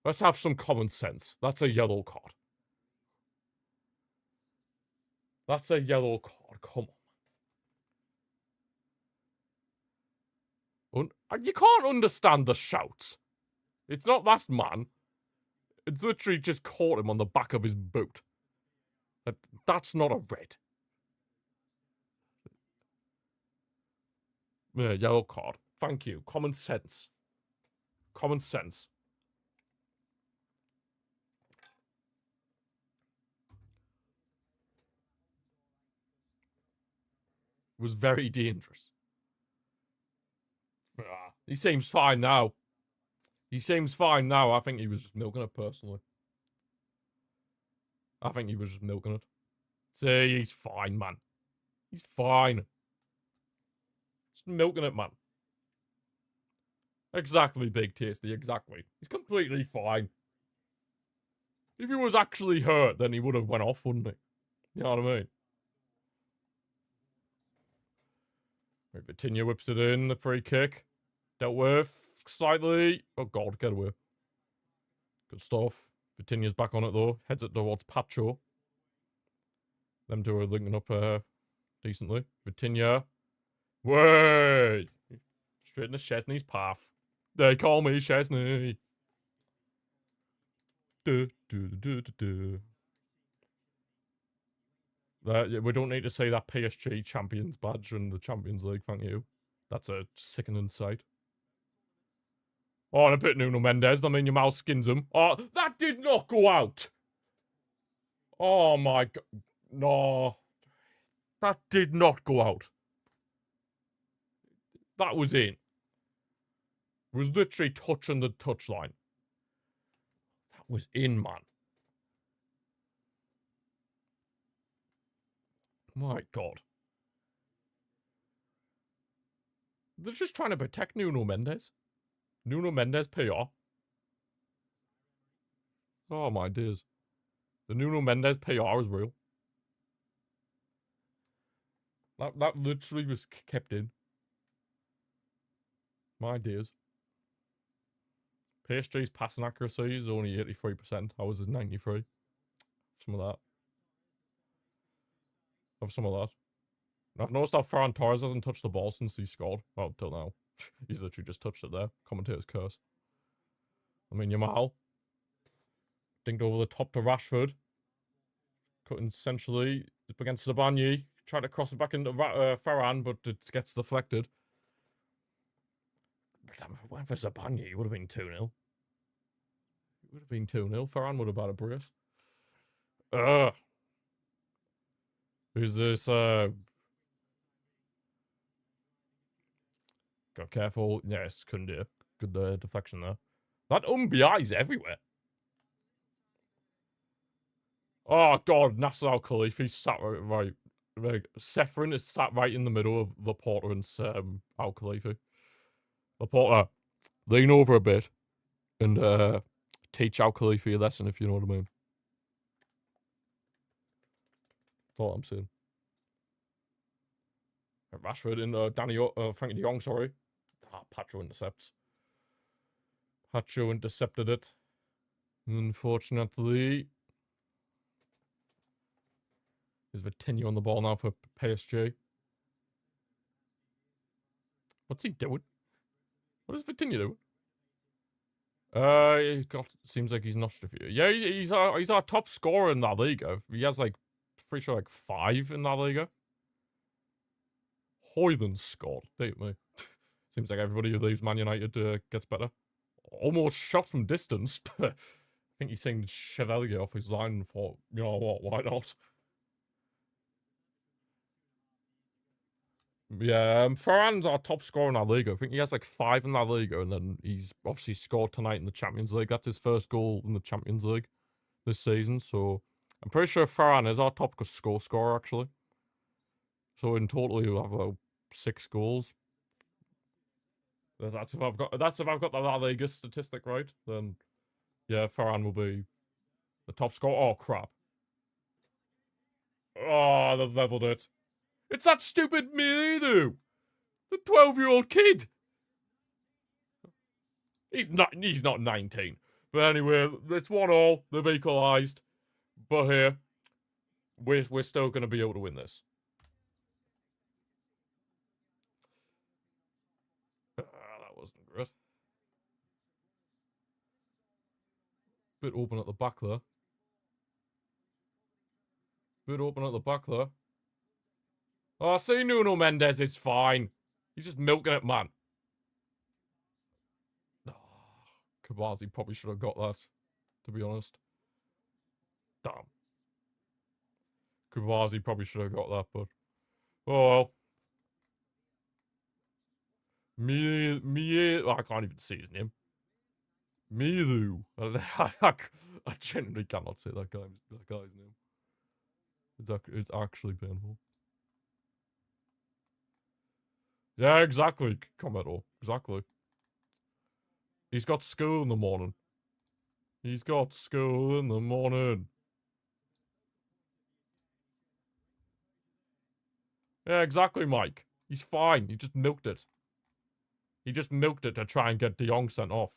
Let's have some common sense. That's a yellow card. That's a yellow card. Come on. You can't understand the shouts. It's not last man. It's literally just caught him on the back of his boot. That's not a red. Yeah, yellow card. Thank you. Common sense. Common sense. It was very dangerous. He seems fine now. He seems fine now. I think he was just milking it, personally. I think he was just milking it. See, he's fine, man. He's fine. Just milking it, man. Exactly, Big Tasty, exactly. He's completely fine. If he was actually hurt, then he would have went off, wouldn't he? You know what I mean? Right, Vitinha whips it in, the free kick. Dealt with slightly. Oh, God, get away. Good stuff. Vitinha's back on it, though. Heads it towards Pacho. Them two are linking up decently. Vitinha. Way! Straight into Chesney's path. They call me Chesney. We don't need to see that PSG Champions badge in the Champions League, thank you. That's a sickening sight. Oh, and a bit Nuno Mendes. I mean, your mouth skins him. Oh, that did not go out. Oh, my God. No. That did not go out. That was in. It was literally touching the touchline. That was in, man. My God. They're just trying to protect Nuno Mendes. Nuno Mendes PR. Oh, my dears. The Nuno Mendes PR is real. That literally was kept in. My dears. PSG's passing accuracy is only 83%. Ours is 93%. Some of that. Have some of that. And I've noticed that Ferran Torres hasn't touched the ball since he scored. Well, till now. He's literally just touched it there. Commentator's curse. I mean, Yamal. Dinked over the top to Rashford. Cutting essentially up against Zabarnyi. Try to cross it back into Farhan, but it gets deflected. Damn, if it went for Zabanya, it would have been 2-0. It would have been 2-0. Farhan would have had a brace. Who's this? Got careful. Yes, couldn't do it. Good deflection there. That is everywhere. Oh, God. Nasser Al Khalifi sat right. Sefrin is sat right in the middle of Laporta and Al Khalifi. Laporta, lean over a bit and teach Al Khalifi a lesson, if you know what I mean. That's all I'm saying. Rashford and Frankie de Jong, sorry. Pacho intercepts. Pacho intercepted it. Unfortunately. Is Vitinha on the ball now for PSG? What's he doing? What is Vitinha doing? Seems like he's notched a few. Yeah, he's our top scorer in La Liga. He has pretty sure 5 in La Liga. Hoyland scored. Date me. Seems like everybody who leaves Man United gets better. Almost shot from distance. I think he's saying Chevalier off his line and thought, you know what, why not? Yeah, Ferran's our top scorer in La Liga. I think he has 5 in La Liga, and then he's obviously scored tonight in the Champions League. That's his first goal in the Champions League this season, so I'm pretty sure Ferran is our top goal scorer, actually. So in total, he'll have about 6 goals. That's if I've got the La Liga statistic right. Then, yeah, Ferran will be the top scorer. Oh crap! Oh, they've leveled it. It's that stupid me, though. The 12-year-old kid. He's not 19. But anyway, it's 1-1. They've equalised. But here, we're still going to be able to win this. That wasn't great. Bit open at the back there. Oh, see Nuno Mendes, it's fine. He's just milking it, man. Oh, Kabazi probably should have got that, to be honest. Damn. Kabazi probably should have got that, but... Oh, well. I can't even see his name. Milu. I genuinely cannot say that guy's name. It's actually painful. Yeah, exactly, Comedo. Exactly. He's got school in the morning. Yeah, exactly, Mike. He's fine. He just milked it. To try and get De Jong sent off.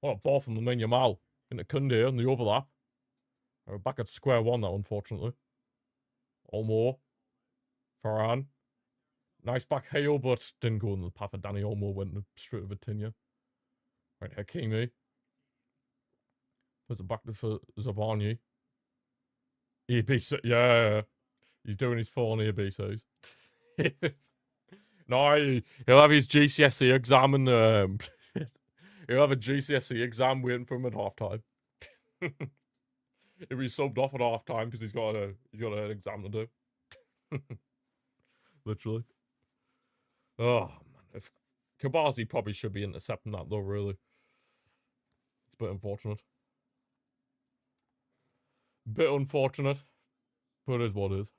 What a ball from Lamine Yamal into Koundé on the overlap. We're back at square one now, unfortunately. Olmo. Varane. Nice back heel, but didn't go in the path of Danny Olmo, went straight to Vitinha. Right, Hakimi. Puts it back for Zabani. EBC, yeah. He's doing his 4 on EBCs. No, he'll have his GCSE exam and he'll have a GCSE exam waiting for him at halftime. He'll be subbed off at halftime because he's got an exam to do. Literally. Oh man, Kabazi probably should be intercepting that though. Really, it's a bit unfortunate. But it is what it is.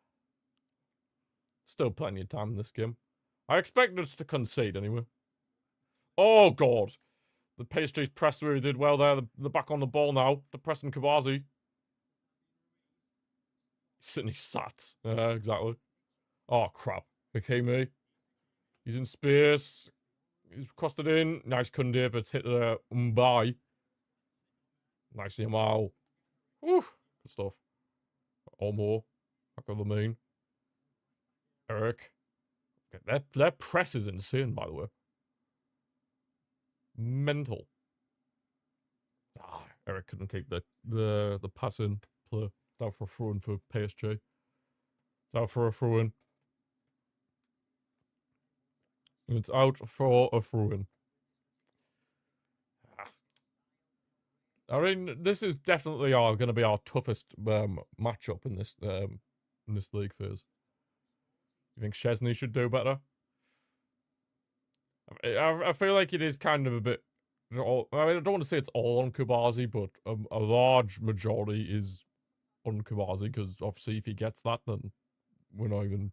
Still plenty of time in this game. I expect us to concede anyway. Oh, God. The PSG's press really did well there. They're back on the ball now. They're pressing Kabazi. Sitting his sat. Yeah, exactly. Oh, crap. Hakimi. He's in space. He's crossed it in. Nice Koundé, but it's hit Mbai. Nice Yamal. Woo. Good stuff. Olmo. Back on the main. Eric. Their press is insane, by the way. Mental. Eric couldn't keep the pass in play down for throwing for PSG. It's out for a throw-in. It's out for a throw-in. I mean, this is definitely going to be our toughest matchup in this league phase. You think Szczesny should do better? I feel like it is kind of a bit. I mean, I don't want to say it's all on Kubazi, but a large majority is on Kubazi because obviously if he gets that, then we're not even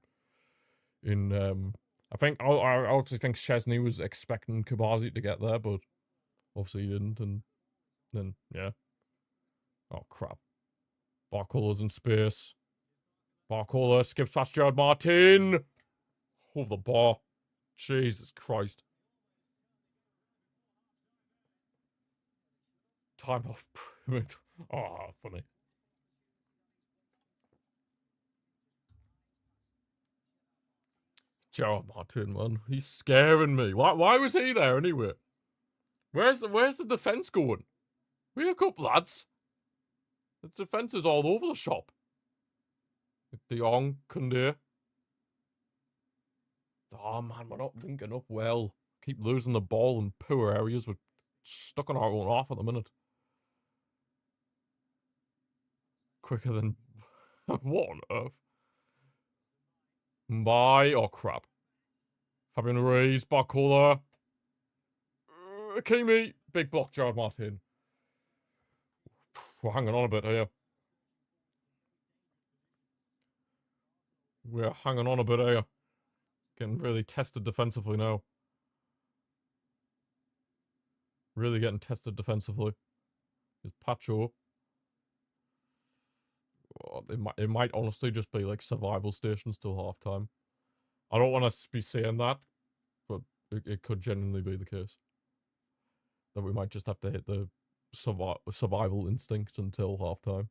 in. I obviously think Szczesny was expecting Kubazi to get there, but obviously he didn't, and then yeah. Oh crap! Barcola's in space. Barcola skips past Gerard Martin. Oh, the bar. Jesus Christ. Time off. Oh, funny. Gerard Martin, man. He's scaring me. Why was he there anyway? Where's the defence going? Wake up, lads. The defence is all over the shop. De Jong, Koundé. Oh man, we're not linking up well. Keep losing the ball in poor areas. We're stuck on our own half at the minute. Quicker than... what on earth? Bye. Oh crap. Fabian Ruiz, Barcola. Kimi. Big block, Gerard Martin. We're hanging on a bit here. We're hanging on a bit here. Getting really tested defensively now. Really getting tested defensively. Is Pacho. Oh, it might honestly just be like survival stations till halftime. I don't want to be saying that, but it could genuinely be the case. That we might just have to hit the survival instinct until halftime.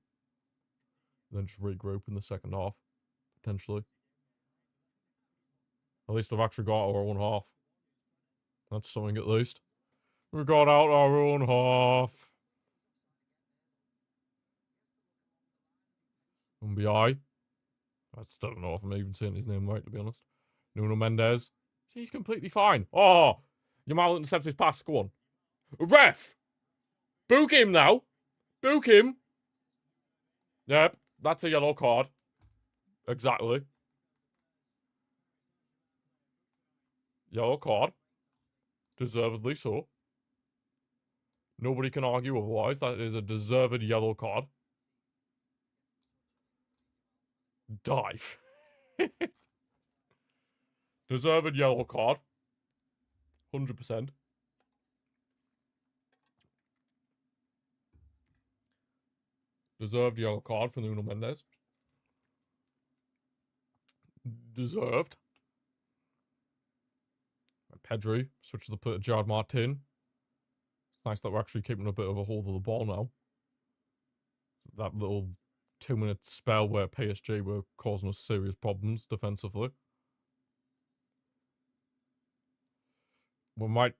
Then just regroup in the second half, potentially. At least we've actually got our own half. That's something at least. We got out our own half. MBI. I still don't know if I'm even saying his name right, to be honest. Nuno Mendes. He's completely fine. Oh! Yamal intercepts his pass. Go on. Ref! Book him now! Book him! Yep, that's a yellow card. Exactly. Yellow card. Deservedly so. Nobody can argue otherwise. That is a deserved yellow card. Dive. Deserved yellow card. 100%. Deserved yellow card for Nuno Mendes. Deserved. Pedri switches the play to Gerard Martin. It's nice that we're actually keeping a bit of a hold of the ball now. That little 2-minute spell where PSG were causing us serious problems defensively. I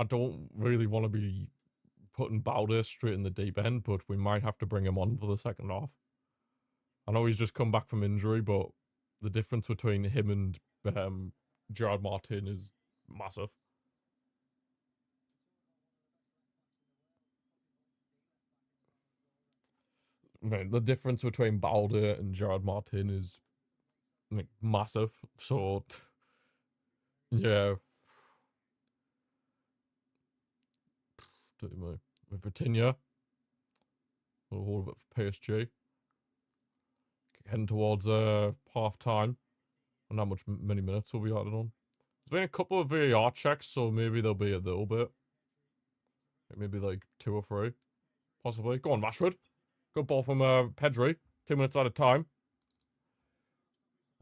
don't really want to be putting Balde straight in the deep end, but we might have to bring him on for the second half. I know he's just come back from injury, but the difference between him and Gerard Martin is massive. The difference between Balde and Gerard Martin is like massive. So yeah. With Vitinha. We'll hold it for PSG. Heading towards half time. And how many minutes will be added on? There's been a couple of VAR checks, so maybe there'll be a little bit. Maybe like 2 or 3. Possibly. Go on, Rashford. Good ball from Pedri. 2 minutes at a time.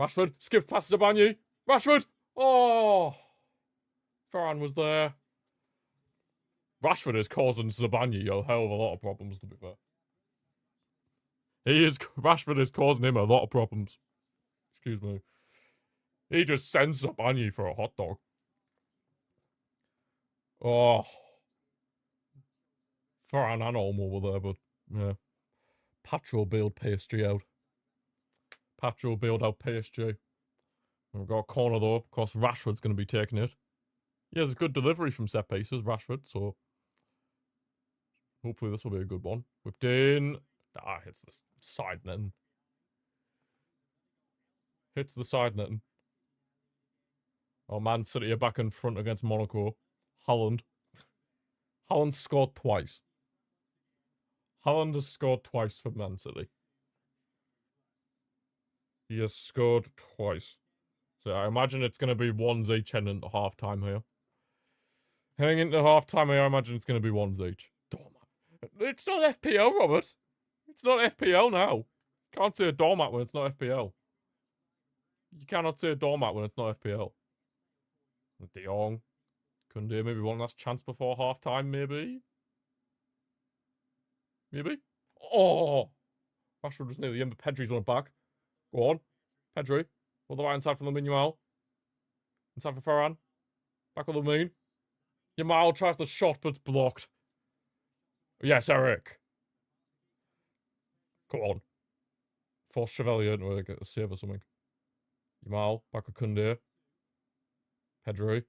Rashford. Skips past Zabani. Rashford. Oh. Ferran was there. Rashford is causing Zabani a hell of a lot of problems, to be fair. Rashford is causing him a lot of problems. Excuse me. He just sends Zabani for a hot dog. Oh. Ferran and Olmo were there, but yeah. Pacho bailed PSG out. Pacho bailed out PSG. We've got a corner though. Of course, Rashford's going to be taking it. He has a good delivery from set pieces, Rashford, so hopefully this will be a good one. Whipped in. Ah, hits the side netting. Hits the side netting. Oh, Man City are back in front against Monaco. Haaland. Haaland scored twice. Haaland has scored twice for Man City. He has scored twice. So I imagine it's going to be 1s each heading into half-time here. Heading into half-time here, I imagine it's going to be 1s each. It's not FPL, Robert. It's not FPL now. Can't say a doormat when it's not FPL. You cannot say a doormat when it's not FPL. De Jong. Koundé, maybe one last chance before half-time, maybe? Maybe? Oh! Rashford was nearly in, but Pedri's won it back. Go on. Pedri. On the right hand side for Lamine. Inside for Ferran. Back on Lamine. Yamal tries the shot, but it's blocked. Yes, Eric. Come on. Force Chevalier into get a save or something. Yamal. Back with Koundé. Pedri.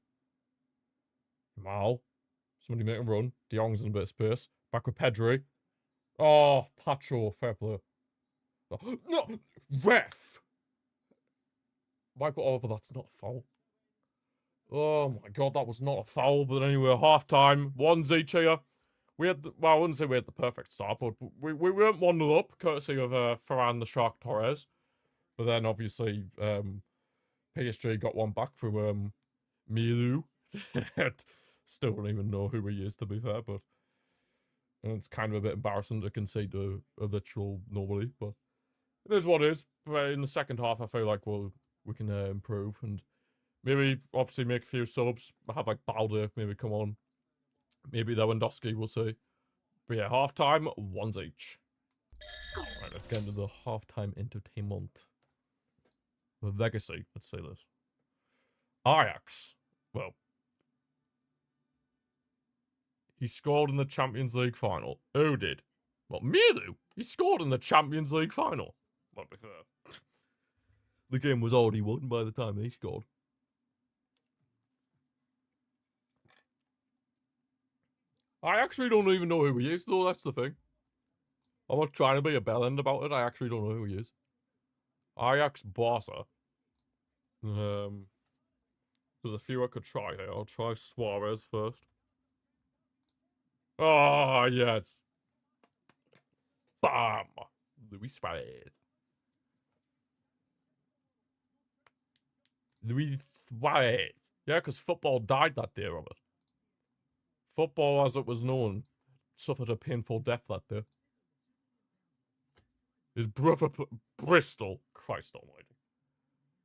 Yamal. Somebody make a run. De Jong's in a bit of space. Back with Pedri. Oh, Pacho. Fair play. Oh, no! Ref! Michael Oliver, that's not a foul. Oh my god, that was not a foul. But anyway, half-time. 1s each here. We had, well, I wouldn't say we had the perfect start, but we went 1-0 up, courtesy of Ferran the Shark Torres. But then, obviously, PSG got one back from Milu. Still don't even know who he is, to be fair, but it's kind of a bit embarrassing to concede to a literal nobody, but it is what it is. But in the second half, I feel like, well, we can improve and maybe, obviously, make a few subs. Have, like, Balde maybe come on. Maybe Lewandowski, we'll see. But yeah, half-time, 1s each. Right, let's get into the half-time entertainment. The legacy, let's say this. Ajax. Well, he scored in the Champions League final. Who did? Well, Milu. He scored in the Champions League final. Well, to be fair. The game was already won by the time he scored. I actually don't even know who he is, though, that's the thing. I'm not trying to be a bellend about it, I actually don't know who he is. Ajax Barca. There's a few I could try here. I'll try Suarez first. Oh, yes. Bam! Luis Suarez. Luis Suarez. Yeah, because football died that day, Robert. Football, as it was known, suffered a painful death that day. His brother, Bristol. Christ almighty.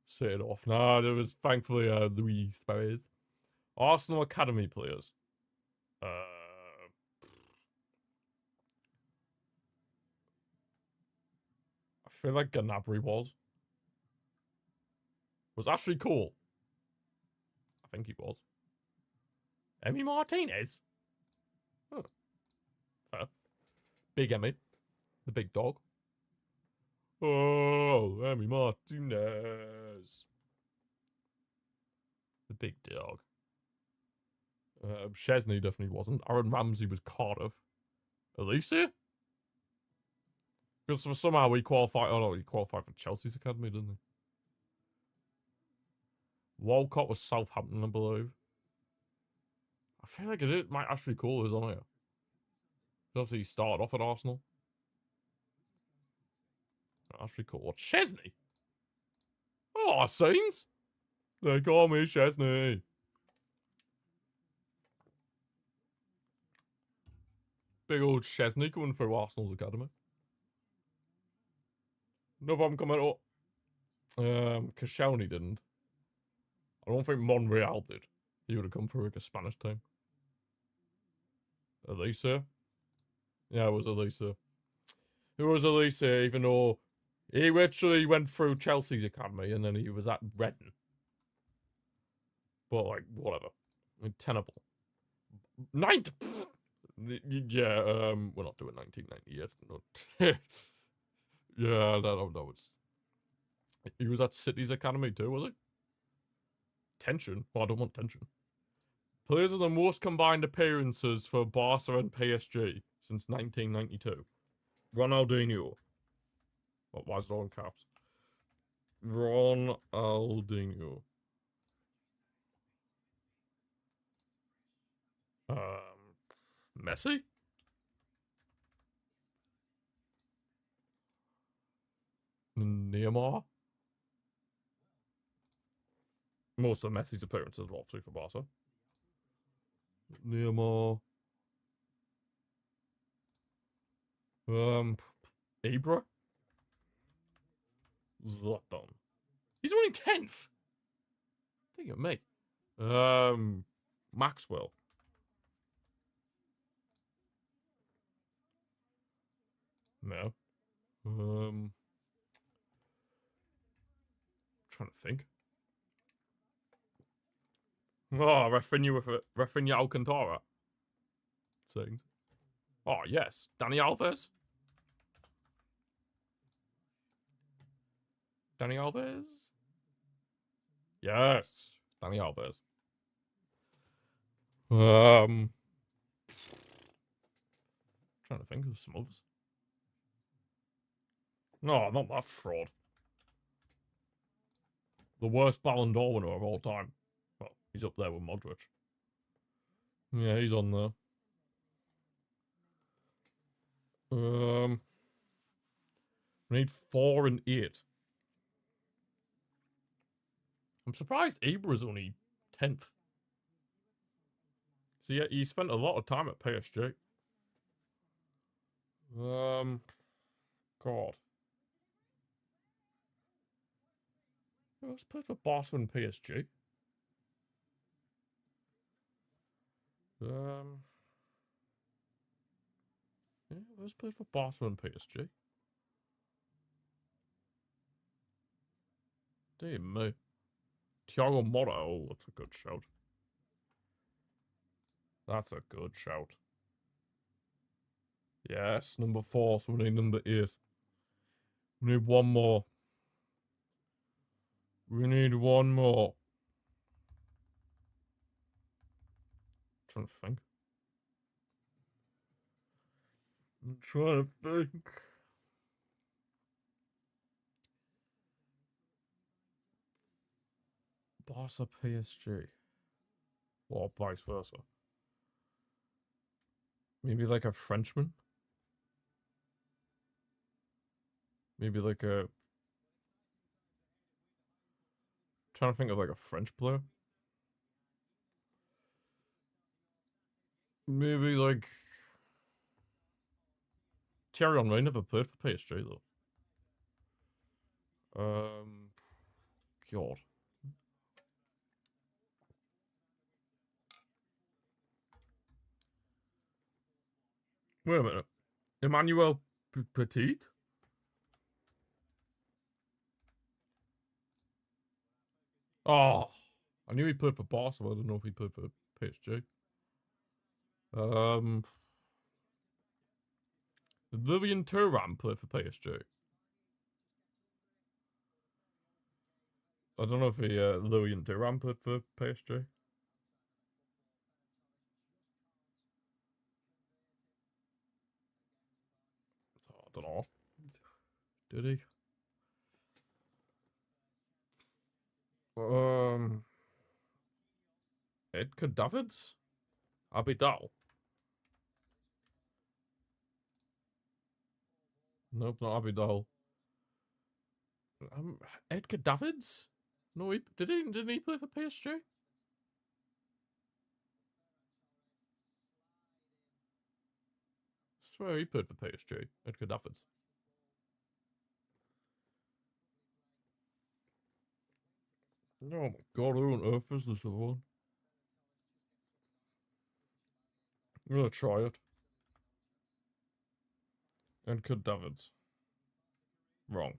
Say it off. Nah, there was thankfully Luis Suarez. Arsenal Academy players. I feel like Gnabry was. Was Ashley Cole? I think he was. Emmy Martinez? Huh. Fair. Big Emmy. The big dog. Oh, Emmy Martinez. The big dog. Chesney definitely wasn't. Aaron Ramsey was Cardiff. Elise? Because for somehow he qualified. Oh no, he qualified for Chelsea's academy, didn't he? Walcott was Southampton, I believe. I feel like it might actually call is on here. Obviously, he started off at Arsenal. Actually cool. What, Chesney? Oh, Saints? They call me Chesney. Big old Chesney coming through Arsenal's academy. No problem coming up. Koscielny didn't. I don't think Monreal did. He would have come through like a Spanish team. Elisa? Yeah, it was Elisa. It was Elisa, even though he literally went through Chelsea's academy and then he was at Reading. But, like, whatever. Tenable. Yeah, we're not doing 1990 yet. Yeah, that was... He was at City's academy too, was he? Tension? Well, I don't want tension. Players with the most combined appearances for Barca and PSG since 1992. Ronaldinho. What, why is it all in caps? Ronaldinho. Messi? Neymar? Most of Messi's appearances were obviously for Barca. Neymar. Ibra? Zlatan. He's only 10th. Think of me. Maxwell. No. Trying to think. Oh, Rafinha Alcantara. Second. Oh, yes. Dani Alves. Dani Alves? Yes. Dani Alves. Trying to think of some others. No, not that fraud. The worst Ballon d'Or winner of all time. Well, he's up there with Modric. Yeah, he's on there. We need 4 and 8. I'm surprised Ibra's only 10th. So yeah, he spent a lot of time at PSG. God. Who else played for Barca and PSG? Yeah, who else played for Barca and PSG? Dear me. Thiago Motta. Oh, that's a good shout. That's a good shout. Yes, number 4, so we need number 8. We need one more. We need one more. I'm trying to think. I'm trying to think. Barca PSG. Or vice versa. Maybe like a Frenchman? Maybe like a... Trying to think of like a French player. Maybe like... Thierry Henry never played for PSG though. God. Wait a minute. Emmanuel Petit? Oh, I knew he played for Barca, but I don't know if he played for PSG. Did Lilian Thuram play for PSG? I don't know if Lilian Thuram played for PSG. I don't know. Did he? Edgar Davids? Abidal? Nope, not Abidal. Edgar Davids? No, didn't he play for PSG? I swear he played for PSG. Edgar Davids. Oh my god, who on earth is this one? I'm gonna try it. Edgar Davids. Wrong.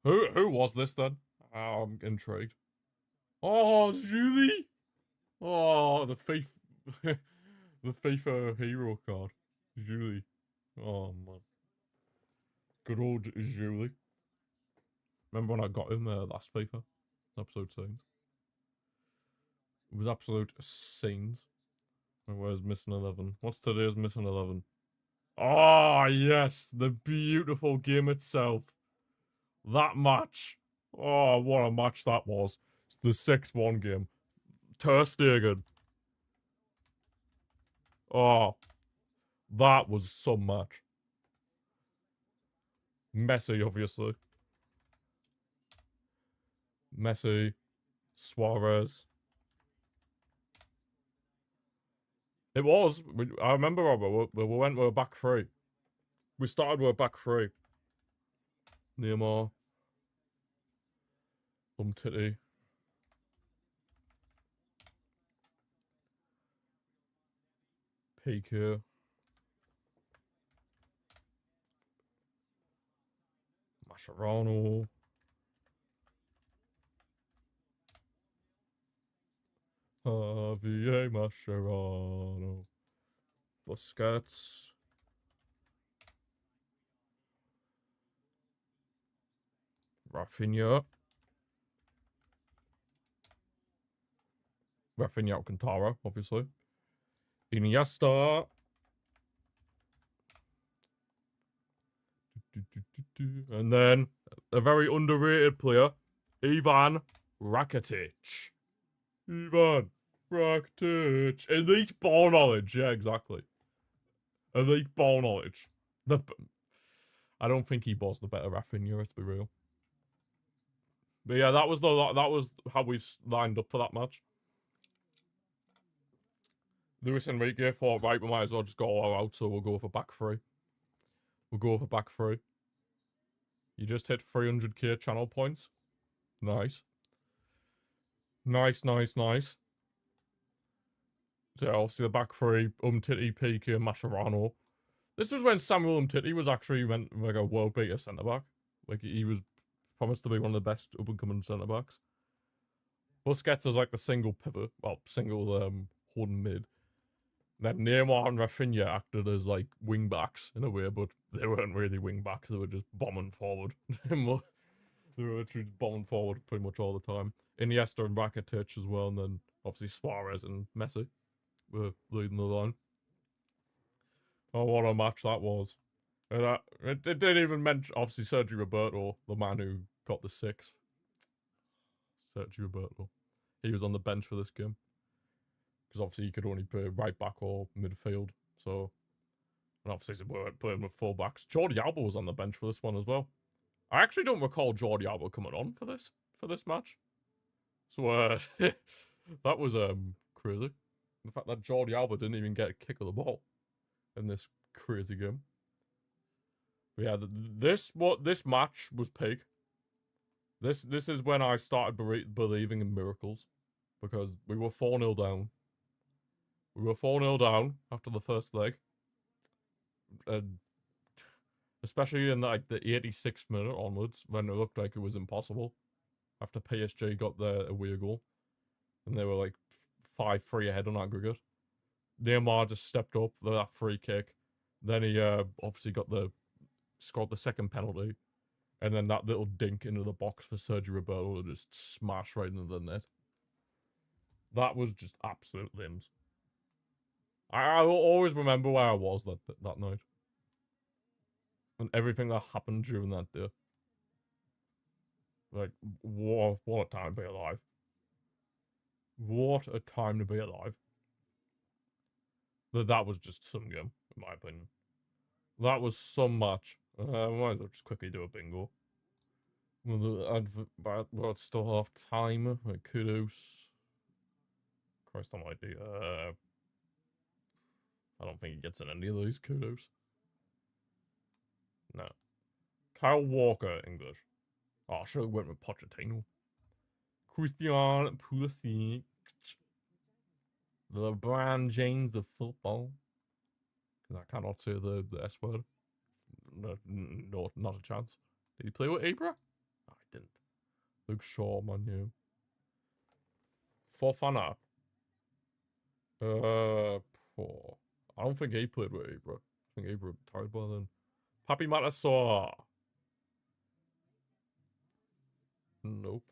Who was this then? Oh, I'm intrigued. Oh, Julie! Oh, the FIFA, the FIFA hero card. Julie. Oh, man. Good old Julie. Remember when I got him last FIFA? Absolute scenes. It was absolute scenes. Where's missing 11? What's today's missing 11? Oh, yes. The beautiful game itself. That match. Oh, what a match that was. It's the 6-1 game. Ter Stegen. Oh, that was some match. Messi, obviously. Messi. Suarez. It was. I remember, Robert, we went with a back three. We started with a back three. Neymar. Umtiti. PK. Mascherano. Javier Mascherano. Busquets. Rafinha. Rafinha Alcantara, obviously. Iniesta. And then a very underrated player, Ivan Rakitic. Ivan Rakitic. Elite ball knowledge. Yeah, exactly. Elite ball knowledge. I don't think he was the better Rafinha, let's be real. But yeah, that was how we lined up for that match. Luis Enrique thought, right, we might as well just go all out, so we'll go for back three. We'll go for back three. You just hit 300k channel points. Nice. Nice, nice, nice. So obviously the back three, Umtiti, PK, and Mascherano. This was when Samuel Umtiti was actually like a world beater centre-back. Like, he was promised to be one of the best up-and-coming centre-backs. Busquets is like the single pivot. Well, single holding mid. Then Neymar and Rafinha acted as like wing backs in a way, but they weren't really wing backs. They were just bombing forward. They were literally just bombing forward pretty much all the time. Iniesta and Rakitic as well, and then obviously Suarez and Messi were leading the line. Oh, what a match that was! And it didn't even mention obviously Sergio Roberto, the man who got the 6th. Sergio Roberto, he was on the bench for this game. Because obviously he could only play right back or midfield. So, and obviously we weren't playing with full backs. Jordi Alba was on the bench for this one as well. I actually don't recall Jordi Alba coming on for this match. So that was crazy. The fact that Jordi Alba didn't even get a kick of the ball in this crazy game. But yeah, this match was peak. This is when I started believing in miracles, because we were 4-0 down. We were 4-0 down after the first leg. And especially in like the 86th minute onwards, when it looked like it was impossible. After PSG got their away goal. And they were like 5-3 ahead on aggregate. Neymar just stepped up for that free kick. Then he obviously scored the second penalty. And then that little dink into the box for Sergio Roberto to just smash right into the net. That was just absolute limbs. I will always remember where I was that night. And everything that happened during that day. Like, what a time to be alive. What a time to be alive. That was just some game, in my opinion. That was some match. Might as well just quickly do a bingo. Well, it's still half time. Like, kudos. Christ almighty. I don't think he gets in any of these kudos. No. Kyle Walker, English. Oh, I should have went with Pochettino. Christian Pulisic. LeBron James of football. Because I cannot say the S word. No, not a chance. Did he play with Ibra? Oh, he didn't. Luke Shaw, Manu. Fofana. Poor. I don't think he played with Ibra. I think Ibra retired by then. Papi Matasor. Nope.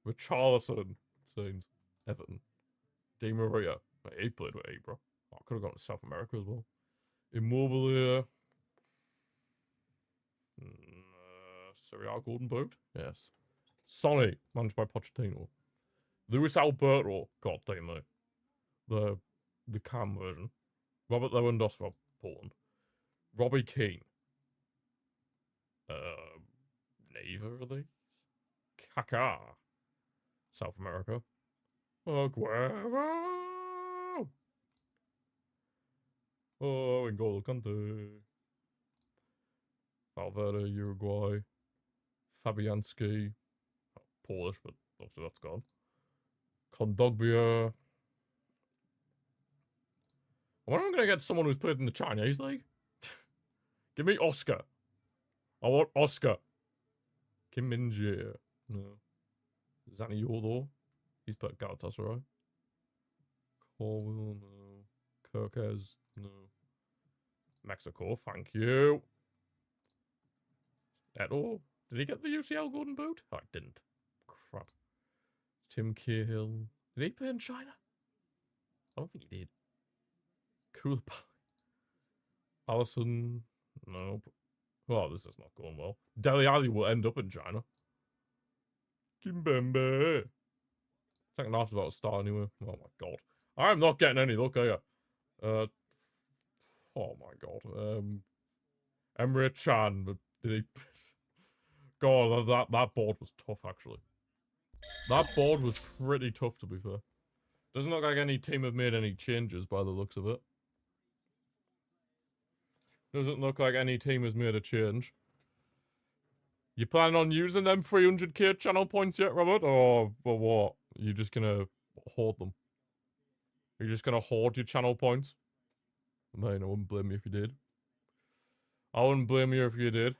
Richarlison. Saints. Everton. Di Maria. He played with Ibra. I could have gone to South America as well. Immobile. Serie A Golden Boot? Yes. Sonny, managed by Pochettino. Luis Alberto, god damn it. The Cam version. Robert Lewandowski, Poland. Robbie Keane. Neither of these. Kaká. South America. Aguero. Oh, N'Golo Kante. Valverde, Uruguay. Fabianski. Polish, but obviously that's gone. Kondogbia. I wonder if I'm going to get someone who's played in the Chinese league. Give me Oscar. I want Oscar. Kim Min-jae. No. Zaniolo. He's played Galatasaray. Colwell, no. Kirkez, no. Mexico, thank you. Eto. Did he get the UCL Golden Boot? Oh, I didn't. Crap. Tim Cahill. Did he play in China? I don't think he did. Cool. Allison. Nope. Oh, this is not going well. Dele Alli will end up in China. Kimpembe. Second half's about to start anyway. Oh my god. I'm not getting any luck, are you? Oh my god. Emre Can. Did he... God, that board was tough, actually. That board was pretty tough, to be fair. Doesn't look like any team have made any changes by the looks of it. Doesn't look like any team has made a change. You planning on using them 300k channel points yet, Robert? Or what? You're just gonna hoard them? You're just gonna hoard your channel points? I mean, I wouldn't blame you if you did. I wouldn't blame you if you did.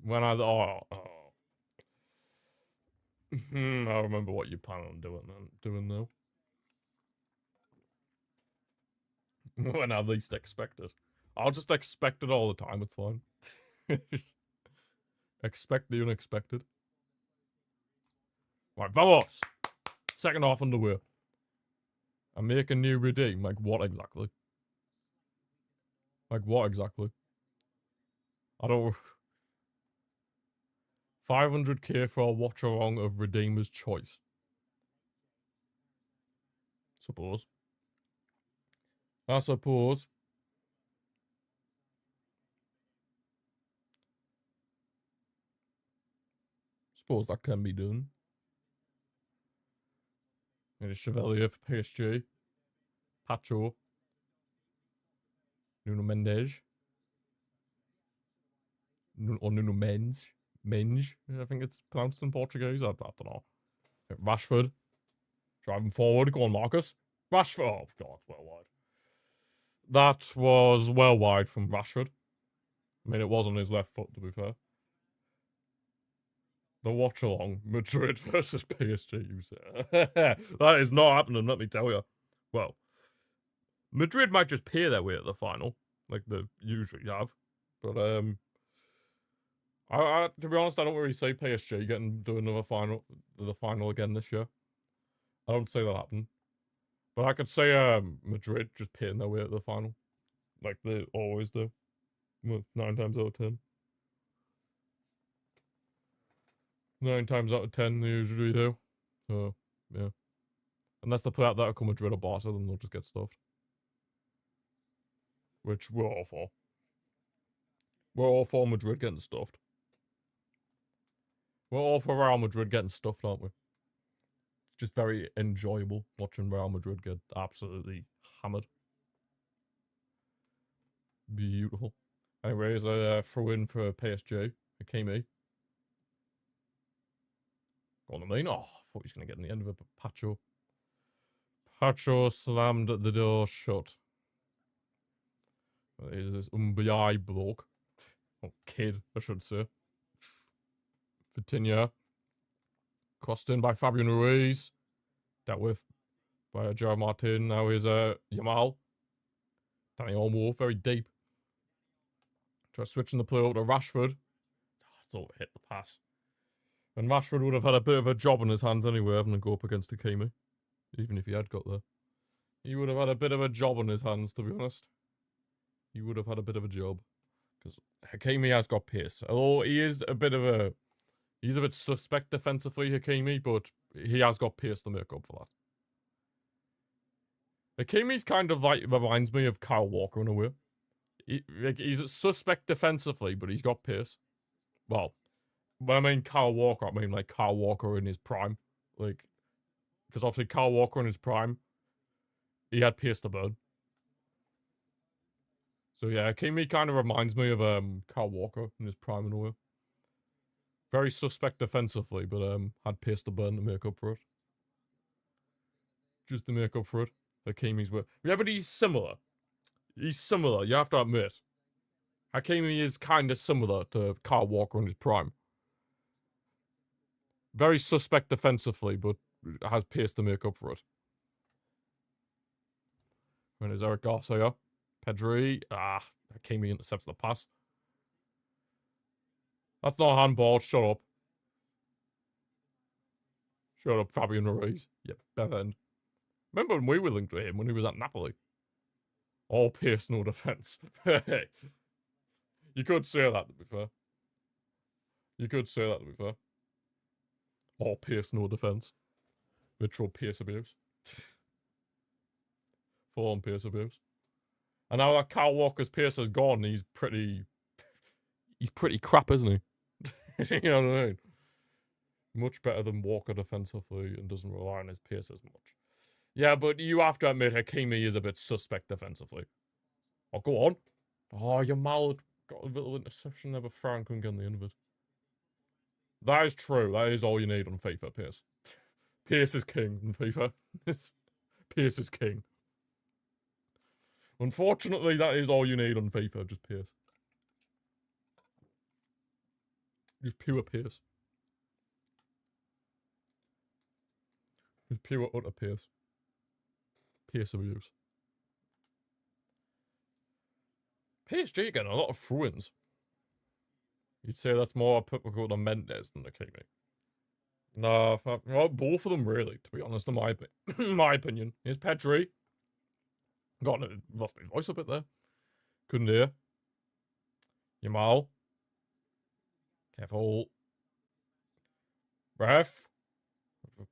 When I I remember what you plan on doing now. When I least expect it. I'll just expect it all the time, it's fine. Just expect the unexpected. Right, vamos! Second half underway. I make a new redeem. Like, what exactly? Like, what exactly? I don't... 500k for a watch-along of Redeemer's Choice. Suppose. I suppose. Suppose that can be done. And a Chevalier for PSG. Pacho. Nuno Mendes. Or Nuno Mendes. Menge, I think it's pronounced in Portuguese. I don't know. Rashford. Driving forward. Go on, Marcus. Rashford. Oh, God, well wide. That was well wide from Rashford. I mean, it was on his left foot, to be fair. The watch-along. Madrid versus PSG, you say. That is not happening, let me tell you. Well, Madrid might just pay their way at the final, like they usually have. But, to be honest, I don't really see PSG doing the final again this year. I don't see that happen. But I could say Madrid just paying their way at the final. Like they always do. 9 times out of 10. 9 times out of 10 they usually do. So, yeah. Unless they play out that come Madrid or Barca, then they'll just get stuffed. Which we're all for. We're all for Madrid getting stuffed. We're all for Real Madrid getting stuffed, aren't we? It's just very enjoyable watching Real Madrid get absolutely hammered. Beautiful. Anyways, I threw in for PSG. Hakimi. Go on the main. Oh, I thought he was going to get in the end of it, but Pacho. Pacho slammed the door shut. There's this Umbiai bloke. Oh, kid, I should say. Vitinha. Crossed in by Fabian Ruiz. Dealt with by Gerard Martin. Now here's Yamal. Danny Olmo, very deep. Try switching the play over to Rashford. It's over hit the pass. And Rashford would have had a bit of a job on his hands anyway, having to go up against Hakimi. Even if he had got there. He would have had a bit of a job on his hands, to be honest. He would have had a bit of a job. Because Hakimi has got pace. Although he is a bit of a... He's a bit suspect defensively, Hakimi, but he has got pace to make up for that. Hakimi's kind of like... reminds me of Kyle Walker in a way. He's a suspect defensively, but he's got pace. Well, when I mean Kyle Walker, I mean like Kyle Walker in his prime. Like... Because obviously Kyle Walker in his prime, he had pace to burn. So yeah, Hakimi kind of reminds me of Kyle Walker in his prime in a way. Very suspect defensively, but had pace to burn to make up for it. Just to make up for it. Hakimi's way. Yeah, but he's similar. He's similar, you have to admit. Hakimi is kind of similar to Kyle Walker in his prime. Very suspect defensively, but has pace to make up for it. And there's Eric Garcia. Pedri. Hakimi intercepts the pass. That's not a handball. Shut up. Shut up, Fabian Ruiz. Yep, better end. Remember when we were linked with him when he was at Napoli? All pace, no defence. You could say that, to be fair. You could say that, to be fair. All pace, no defence. Literal pace abuse. Full-on pace abuse. And now that Kyle Walker's pace has gone, he's pretty crap, isn't he? You know what I mean? Much better than Walker defensively and doesn't rely on his pace as much. Yeah, but you have to admit Hakimi is a bit suspect defensively. Oh, go on. Oh, your mallet got a little interception there, but Frank couldn't get on the end of it. That is true. That is all you need on FIFA, pace. Pace is king in FIFA. Pace is king. Unfortunately, that is all you need on FIFA, just pace. Just pure pace. Just pure utter pace. Pace abuse. PSG getting a lot of throw-ins. You'd say that's more applicable to Mendes than the Hakimi. No, well, both of them really, to be honest, in my opinion. Here's Pedri. Lost my voice a bit there. Couldn't hear. Yamal. Careful. Ref.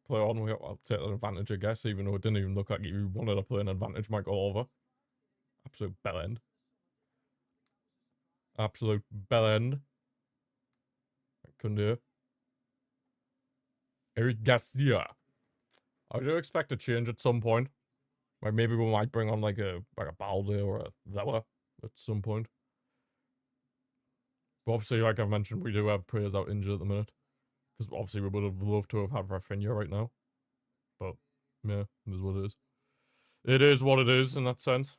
Play on. I'll take that advantage, I guess, even though it didn't even look like you wanted to play an advantage. Might go over. Absolute bell end. Absolute bell end. Couldn't hear. Eric Garcia. I do expect a change at some point. Like maybe we might bring on like a Balde or a Lewa at some point. But obviously, like I've mentioned, we do have players out injured at the minute. Because obviously we would have loved to have had Rafinha right now. But yeah, it is what it is. It is what it is in that sense.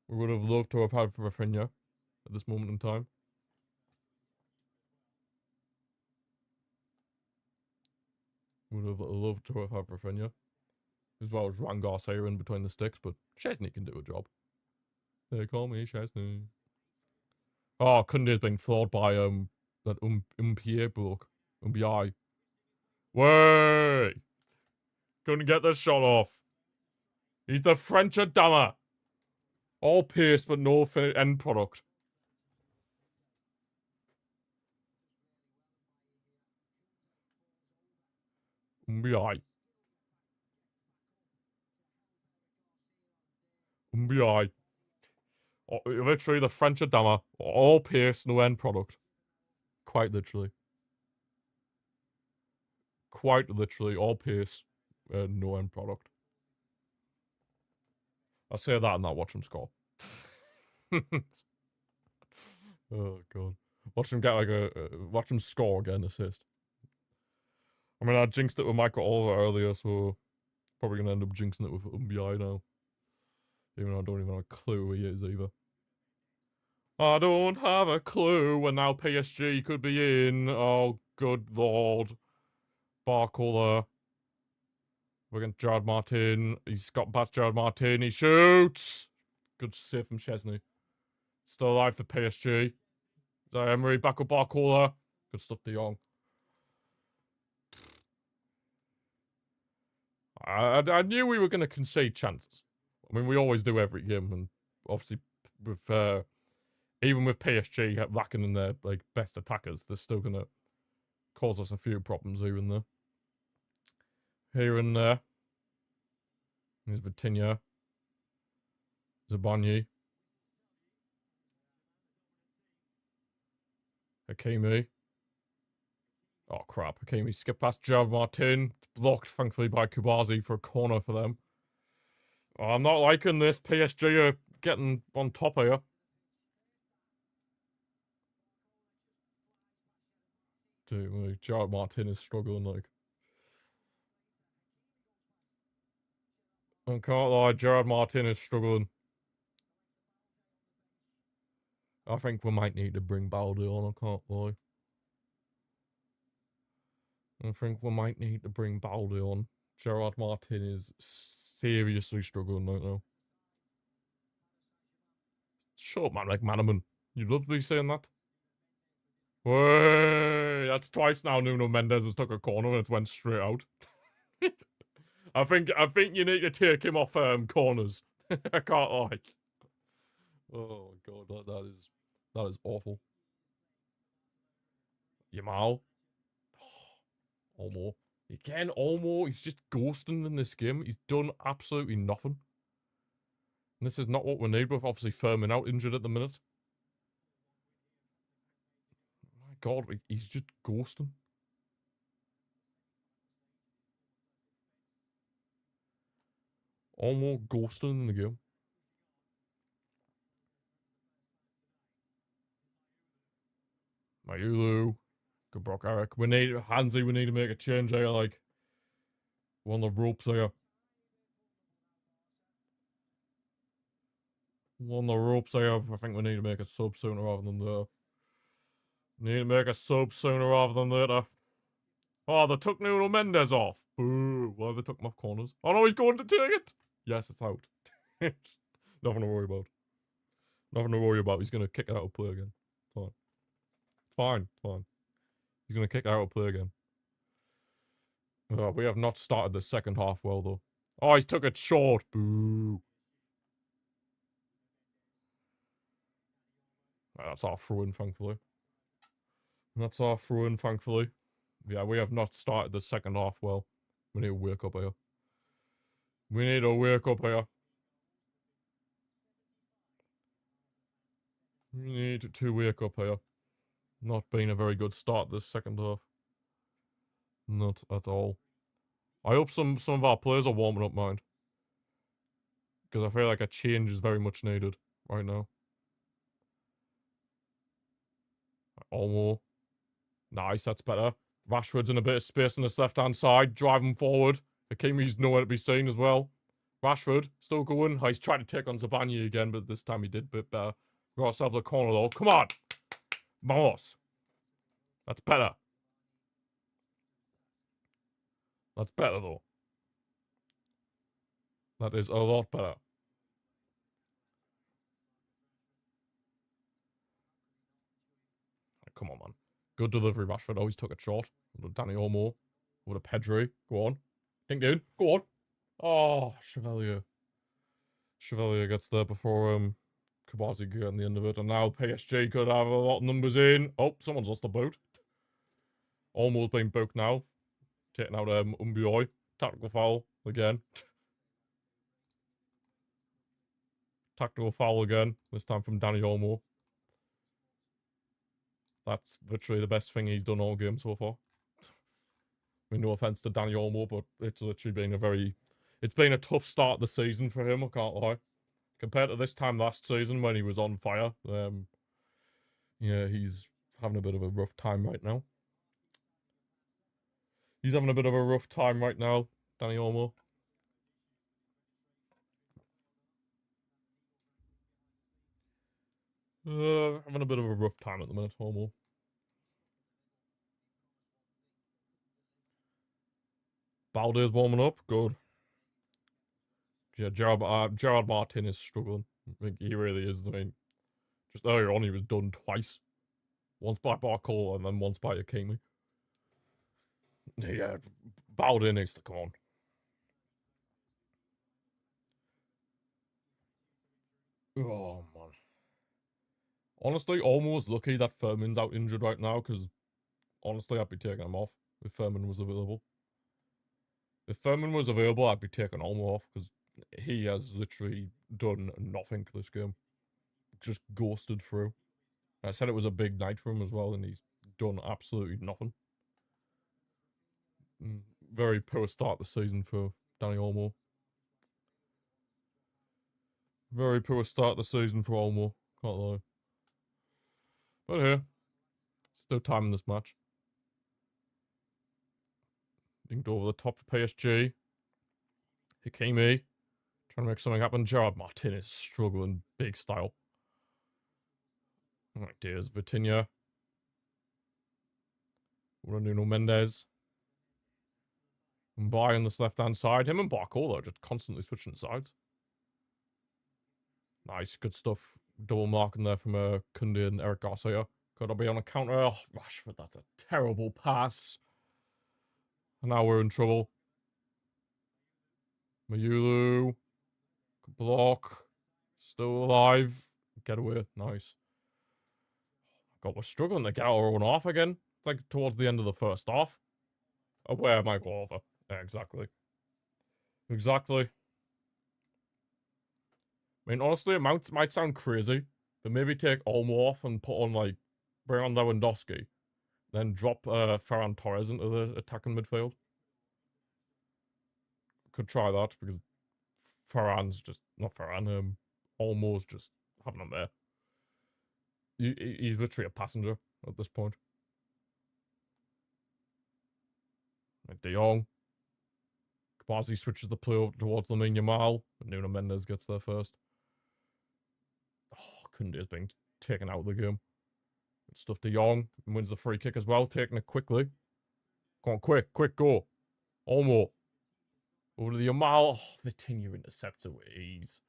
We would have loved to have had Rafinha at this moment in time. Would have loved to have had Rafinha. As well as Juan Garcia in between the sticks, but Chesney can do a job. They call me Chesney. Oh, Kunde's being flawed by that Umpier bloke. Umbi. Way! Couldn't get the shot off. He's the French Adama. All pace but no end product. Umbi. Umbi. Oh, literally the French Adama. All pace, no end product. Quite literally. Quite literally, all pace, no end product. I'll say that and I'll watch him score. Oh god. Watch him get like watch him score, get an assist. I mean, I jinxed it with Michael Oliver earlier, so probably gonna end up jinxing it with Umbi now. Even though I don't even have a clue who he is either. I don't have a clue, and now PSG could be in. Oh, good lord. Barcola. We're against Gerard Martin. He's got past Gerard Martin. He shoots. Good save from Chesney. Still alive for PSG. Emery back up Barcola. Good stuff, De Jong. I knew we were going to concede chances. I mean, we always do every game, and obviously with even with PSG lacking in their like best attackers, they're still going to cause us a few problems here and there. Here and there. Here's Vitinha. Zabanyi. Hakimi. Oh, crap. Hakimi skipped past Gerard Martin. Blocked, thankfully, by Kubazi for a corner for them. Oh, I'm not liking this. PSG are getting on top here. Dude, Gerard Martin is struggling, like. I can't lie, Gerard Martin is struggling. I think we might need to bring Balde on, I can't lie. I think we might need to bring Balde on. Gerard Martin is seriously struggling right now. Shut up, man, like Manaman. You'd love to be saying that. Way, that's twice now Nuno Mendes has took a corner and it went straight out. I think you need to take him off corners. I can't like. Oh god, that is awful. Yamal. Olmo. Again, Olmo, he's just ghosting in this game. He's done absolutely nothing. And this is not what we need with obviously Firmin out injured at the minute. My god, he's just ghosting. Olmo ghosting in the game. Mayulu. Good block, Eric. We need Hansi, we need to make a change here, like. We're on the ropes here. We're on the ropes here. I think we need to make a sub sooner rather than later. Need to make a sub sooner rather than later. Oh, they took Nuno Mendes off. Boo. Why they took him off corners? Oh no, he's going to take it. Yes, it's out. Nothing to worry about. Nothing to worry about. He's going to kick it out of play again. It's fine. It's fine. It's fine. He's going to kick it out of play again. Oh, we have not started the second half well, though. Oh, he's took it short. Boo. That's our throw-in, thankfully. That's our throw-in, thankfully. Yeah, we have not started the second half well. We need to wake up here. We need to wake up here. We need to wake up here. Not been a very good start this second half. Not at all. I hope some of our players are warming up, mind. Because I feel like a change is very much needed right now. Almo. Nice, that's better. Rashford's in a bit of space on this left-hand side, driving forward. Hakimi's nowhere to be seen as well. Rashford, still going. Oh, he's trying to take on Zabanyi again, but this time he did a bit better. Got ourselves a corner though. Come on! Vamos! That's better. That's better though. That is a lot better. Come on, man. Good delivery, Rashford. Always took it short. Danny Olmo. With a Pedri. Go on. Ding, dude. Go on. Oh, Chevalier. Chevalier gets there before Kubazi could get on the end of it. And now PSG could have a lot of numbers in. Oh, someone's lost the boot. Olmo's been booked now. Taking out Umbioi. Tactical foul again. Tactical foul again. This time from Danny Olmo. That's literally the best thing he's done all game so far. I mean, no offense to Danny Olmo, but it's literally been it's been a tough start the season for him, I can't lie. Compared to this time last season when he was on fire, yeah, he's having a bit of a rough time right now. He's having a bit of a rough time right now, Danny Olmo. Having a bit of a rough time at the minute, Olmo. Balde's warming up, good. Yeah, Gerard Martin is struggling. Like, he really is. I mean, just earlier on, he was done twice. Once by Barcola and then once by Hakimi. Yeah, Balde needs to come on. Oh, man. Honestly, almost lucky that Furman's out injured right now, because honestly, I'd be taking him off if Furman was available. If Furman was available, I'd be taking Olmo off, because he has literally done nothing this game. Just ghosted through. I said it was a big night for him as well, and he's done absolutely nothing. Very poor start the season for Danny Olmo. Very poor start the season for Olmo, can't lie. But here, still time in this match. Linked over the top for PSG. Hakimi, trying to make something happen. Gerard Martin is struggling big style. Right, there's Vitinha. Nuno Mendes. Mbai on this left-hand side. Him and Barcola just constantly switching sides. Nice, good stuff. Double marking there from Koundé and Eric Garcia. Could I be on a counter? Oh, Rashford, that's a terrible pass. And now we're in trouble. Mayulu. Good block. Still alive. Get away. Nice. God, we're struggling to get our own off again. Like towards the end of the first half. Oh, where am I going over? Yeah, exactly. Exactly. I mean, honestly, it might sound crazy, but maybe take Olmo off and put on, like, bring on Lewandowski. Then drop Ferran Torres into the attacking midfield. Could try that, because Ferran's just, not Ferran, Olmo's just having him there. He's literally a passenger at this point. Like De Jong. Kbazi switches the play over towards Lamine Yamal, but Nuno Mendes gets there first. Oh, Koundé's being taken out of the game. Good stuff. De Jong wins the free kick as well, taking it quickly. Come on, quick, go. Olmo. Over to the Yamal. Oh, Vitinha intercepts it with ease.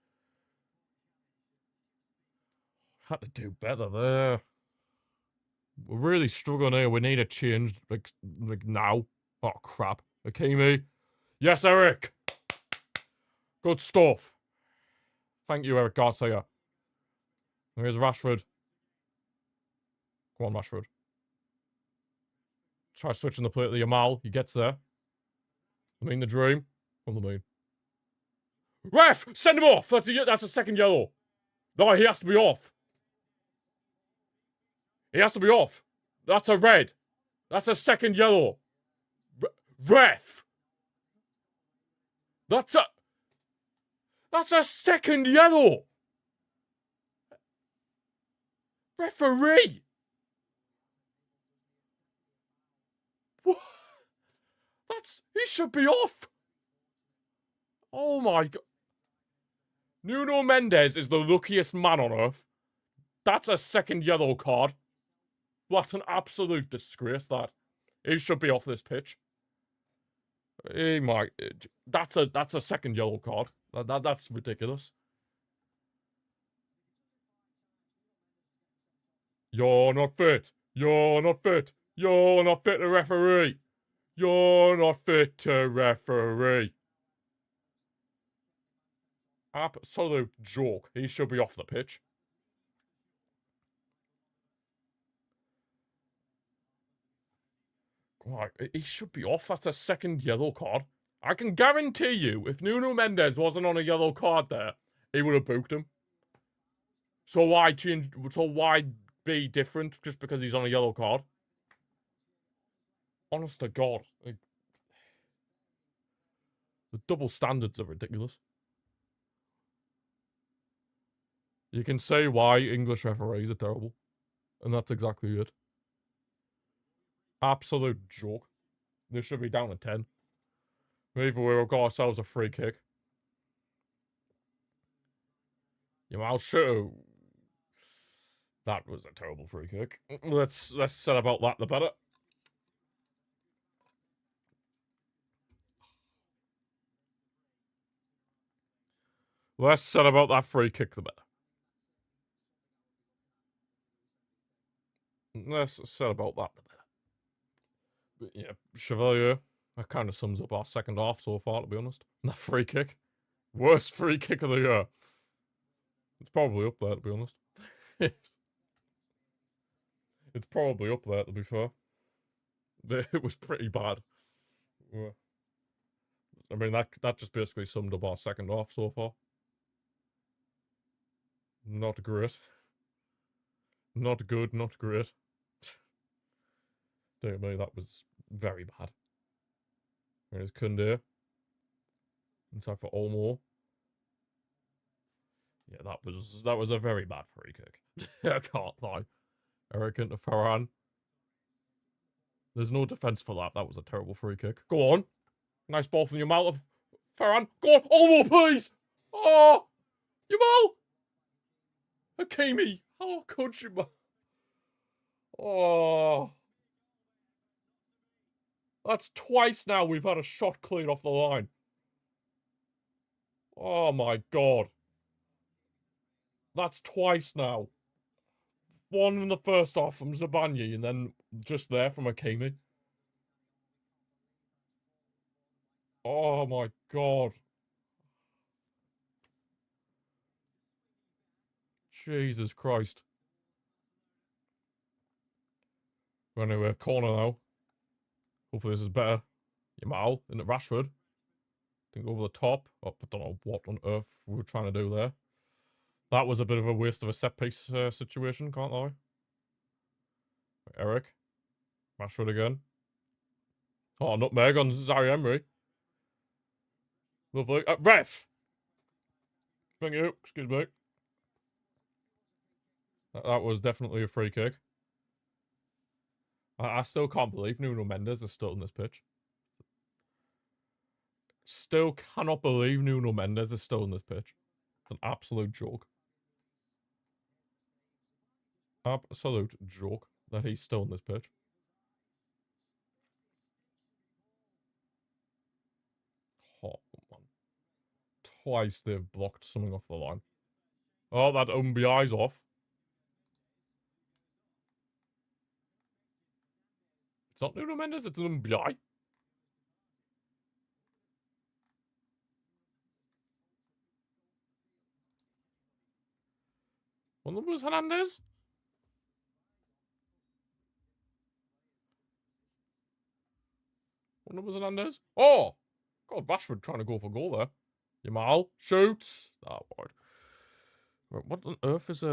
Had to do better there. We're really struggling here. We need a change, like now. Oh, crap. Hakimi. Yes, Eric. Good stuff. Thank you, Eric Garcia. Here's Rashford. Come on, Rashford. Try switching the play to the Yamal. He gets there. I mean, the dream. From the moon. Ref! Send him off! That's a second yellow. No, he has to be off. He has to be off. That's a red. That's a second yellow. Ref! That's a second yellow! Referee! What? He should be off! Oh my god. Nuno Mendes is the luckiest man on earth. That's a second yellow card. That's an absolute disgrace, that. He should be off this pitch. Hey, my, that's a second yellow card. That's ridiculous. You're not fit. You're not fit. You're not fit to referee. You're not fit to referee. Absolute joke. He should be off the pitch. God, he should be off. That's a second yellow card. I can guarantee you, if Nuno Mendes wasn't on a yellow card there, he would have booked him. So why change? So why be different just because he's on a yellow card? Honest to God. Like, the double standards are ridiculous. You can say why English referees are terrible. And that's exactly it. Absolute joke. This should be down to 10. Either way, we've got ourselves a free kick. Yamal shoot. That was a terrible free kick. Let's set about that the better. Less said about that free kick, the better. less said about that, the better. But yeah, Chevalier, that kind of sums up our second half so far, to be honest. And that free kick. Worst free kick of the year. It's probably up there, to be honest. It's probably up there, to be fair. It was pretty bad. I mean, that just basically summed up our second half so far. Not great. Not good, not great. Dear me, that was very bad. There's Koundé. Inside for Olmo. Yeah, that was a very bad free kick. I can't lie. Eric into Ferran. There's no defense for that. That was a terrible free kick. Go on. Nice ball from Yamal. Ferran. Go on. Olmo, please. Oh, Yamal. Hakimi. How could you? Oh. That's twice now we've had a shot cleared off the line. Oh my god. That's twice now. One in the first half from Zabanyi, and then just there from Hakimi. Oh my god. Jesus Christ. Anyway, corner now. Hopefully this is better. Yamal into Rashford. Think over the top. Oh, I don't know what on earth we were trying to do there. That was a bit of a waste of a set-piece situation, can't lie. Eric. Rashford again. Oh, nutmeg on Zaire Emery. Lovely. Ref! Thank you. Excuse me. That was definitely a free kick. I still can't believe Nuno Mendes is still on this pitch. Still cannot believe Nuno Mendes is still on this pitch. It's an absolute joke. Absolute joke that he's still on this pitch. Oh, man. Twice they've blocked something off the line. Oh, that Umbiai's off. It's not Nuno Mendes, it's an Umbiai. One of them was Hernandez. One of them was Hernandez. Oh! God, Rashford trying to go for goal there. Yamal shoots. Oh, wide. What on earth is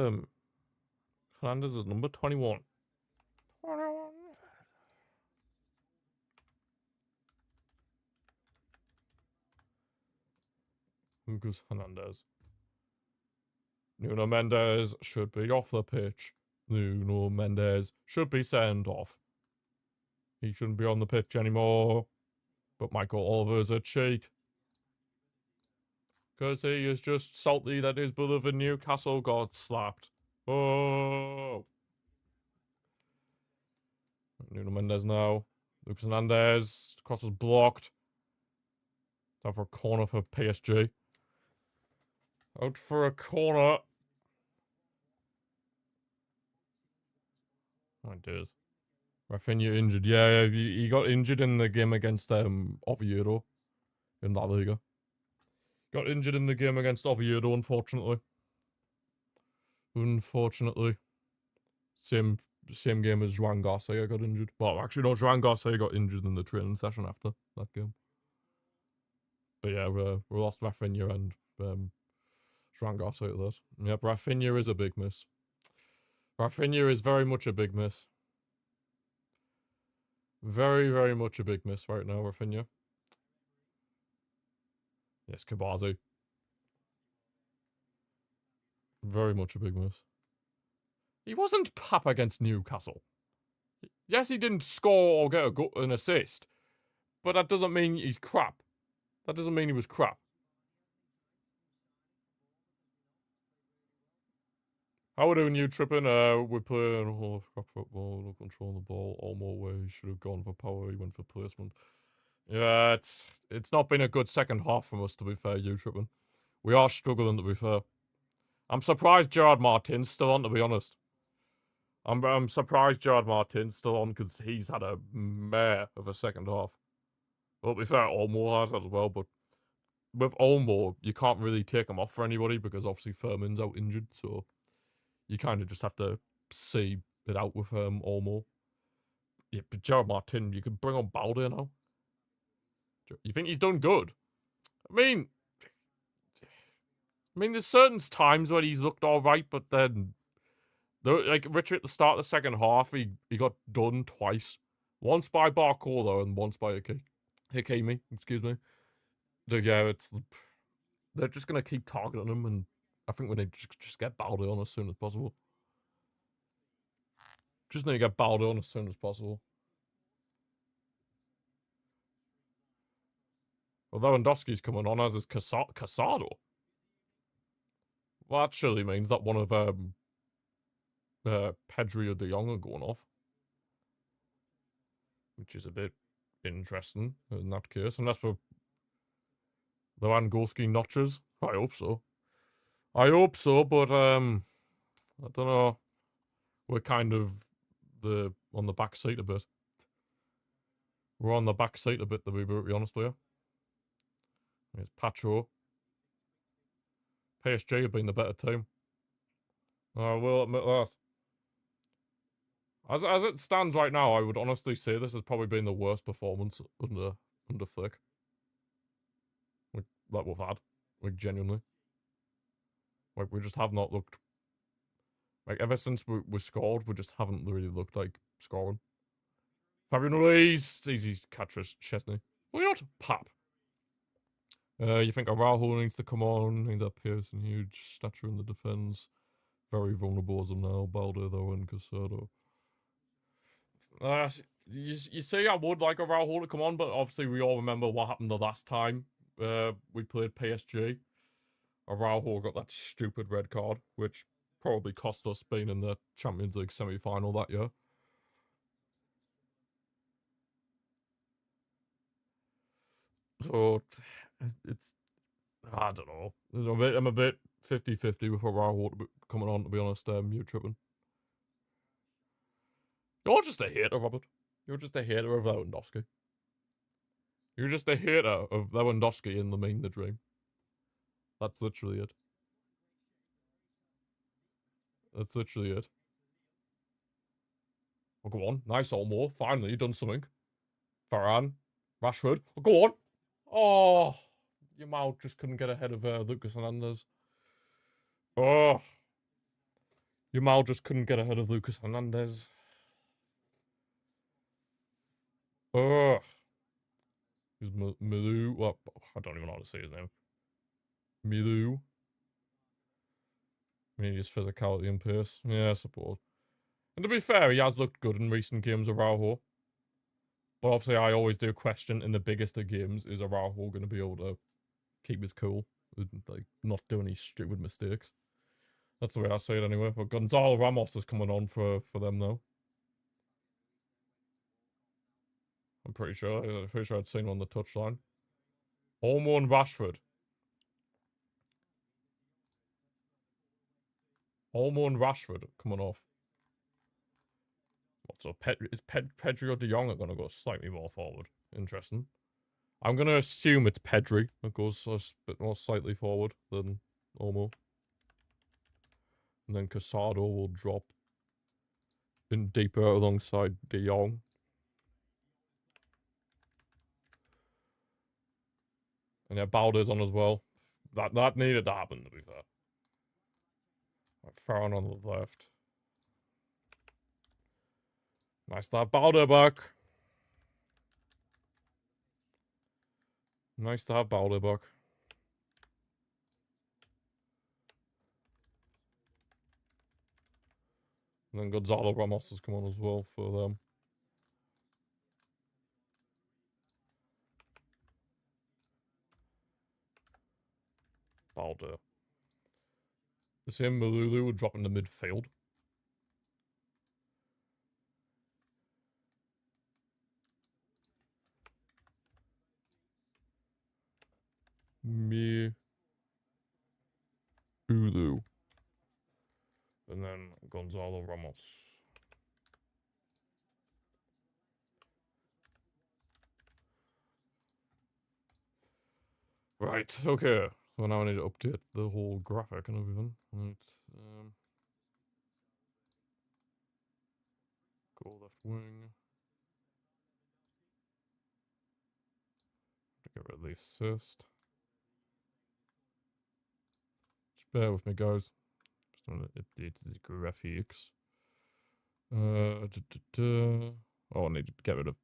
Hernandez's number? 21. 21. Lucas Hernandez. Nuno Mendes should be off the pitch. Nuno Mendes should be sent off. He shouldn't be on the pitch anymore. But Michael Oliver's a cheat. Because he is just salty that his beloved Newcastle got slapped. Oh. Nuno Mendes now. Lucas Hernandez. Cross is blocked. Time for a corner for PSG. Out for a corner. Oh, it is. Rafinha injured. Yeah, he got injured in the game against Oviedo in La Liga. Got injured in the game against Oviedo, unfortunately. Unfortunately. Same game as Joan Garcia got injured. Well, actually, no, Joan Garcia got injured in the training session after that game. But yeah, we lost Rafinha and Joan Garcia to that. Yep, Rafinha is a big miss. Rafinha is very much a big miss. Very, very much a big miss right now, Rafinha. Yes, Kabazi. Very much a big miss. He wasn't pap against Newcastle. Yes, he didn't score or get an assist, but that doesn't mean he's crap. That doesn't mean he was crap. How are we doing, you tripping? We're playing football, no control the ball, all more way. Should have gone for power, he went for placement. Yeah, it's not been a good second half from us, to be fair, you tripping. We are struggling, to be fair. I'm surprised Gerard Martin's still on, to be honest. I'm surprised Gerard Martin's still on because he's had a mare of a second half. Well, to be fair, Olmo has as well, but with Olmo, you can't really take him off for anybody because obviously Furman's out injured, so you kind of just have to see it out with Olmo. Yeah, but Gerard Martin, you could bring on Balde now. You think he's done good? There's certain times where he's looked all right, but then, like Richard at the start of the second half, he got done twice. Once by Barcola and once by Hakimi, excuse me. Yeah, they're just gonna keep targeting him, and I think we need to just get Balde on as soon as possible. Just need to get Balde on as soon as possible. Well, Lewandowski's coming on as is Casado. Well, that surely means that one of Pedri or De Jong are going off, which is a bit interesting in that case, unless for Lewandowski notches. I hope so. But I don't know. We're kind of on the back seat a bit. We're on the back seat a bit, to be brutally honest with you. It's Pacho. PSG have been the better team. I will admit that. As it stands right now, I would honestly say this has probably been the worst performance under Flick. That we've had. Genuinely. We just have not looked. Ever since we scored, we just haven't really looked like scoring. Fabian Ruiz, easy catch Chesney. Why not Pap? You think Araujo needs to come on? I think that Pearson, huge stature in the defence. Very vulnerable as of now. Balde, though, and Casado. You say I would like Araujo to come on, but obviously we all remember what happened the last time we played PSG. Araujo got that stupid red card, which probably cost us being in the Champions League semi-final that year. So it's, I don't know. I'm a bit 50-50 with Araujo coming on, to be honest. You're tripping. You're just a hater, Robert. You're just a hater of Lewandowski. You're just a hater of Lewandowski in the dream. That's literally it. That's literally it. Oh, go on. Nice Olmo. Finally, done something. Varane. Rashford. Oh, go on. Oh, your mouth just couldn't get ahead of Lucas Hernandez. Oh. Your mouth just couldn't get ahead of Lucas Hernandez. Ugh. Who's Milu? Well, I don't even know how to say his name. Milu. I mean, his physicality and pace. Yeah, I suppose. And to be fair, he has looked good in recent games, Araujo. But obviously, I always do question in the biggest of games, is Araujo going to be able to keep his cool and, like, not do any stupid mistakes? That's the way I say it anyway. But Gonzalo Ramos is coming on for them, though. I'm pretty sure I'd seen him on the touchline. Olmo and Rashford. Olmo and Rashford coming off. So Pedri or De Jong are going to go slightly more forward? Interesting. I'm going to assume it's Pedri that goes a bit more slightly forward than Olmo. And then Casado will drop in deeper alongside De Jong. And yeah, Balde's on as well. That needed to happen, to be fair. Farron on the left. Nice to have Balde back. Nice to have Balde back. And then Gonzalo Ramos has come on as well for them. Balde. The same Malulu would drop into midfield. Ulu. And then Gonzalo Ramos. Right, okay. So now I need to update the whole graphic and everything. Right. Go left wing. Get rid of the assist. Just bear with me, guys. Just want to update the graphics. Oh, I need to get rid of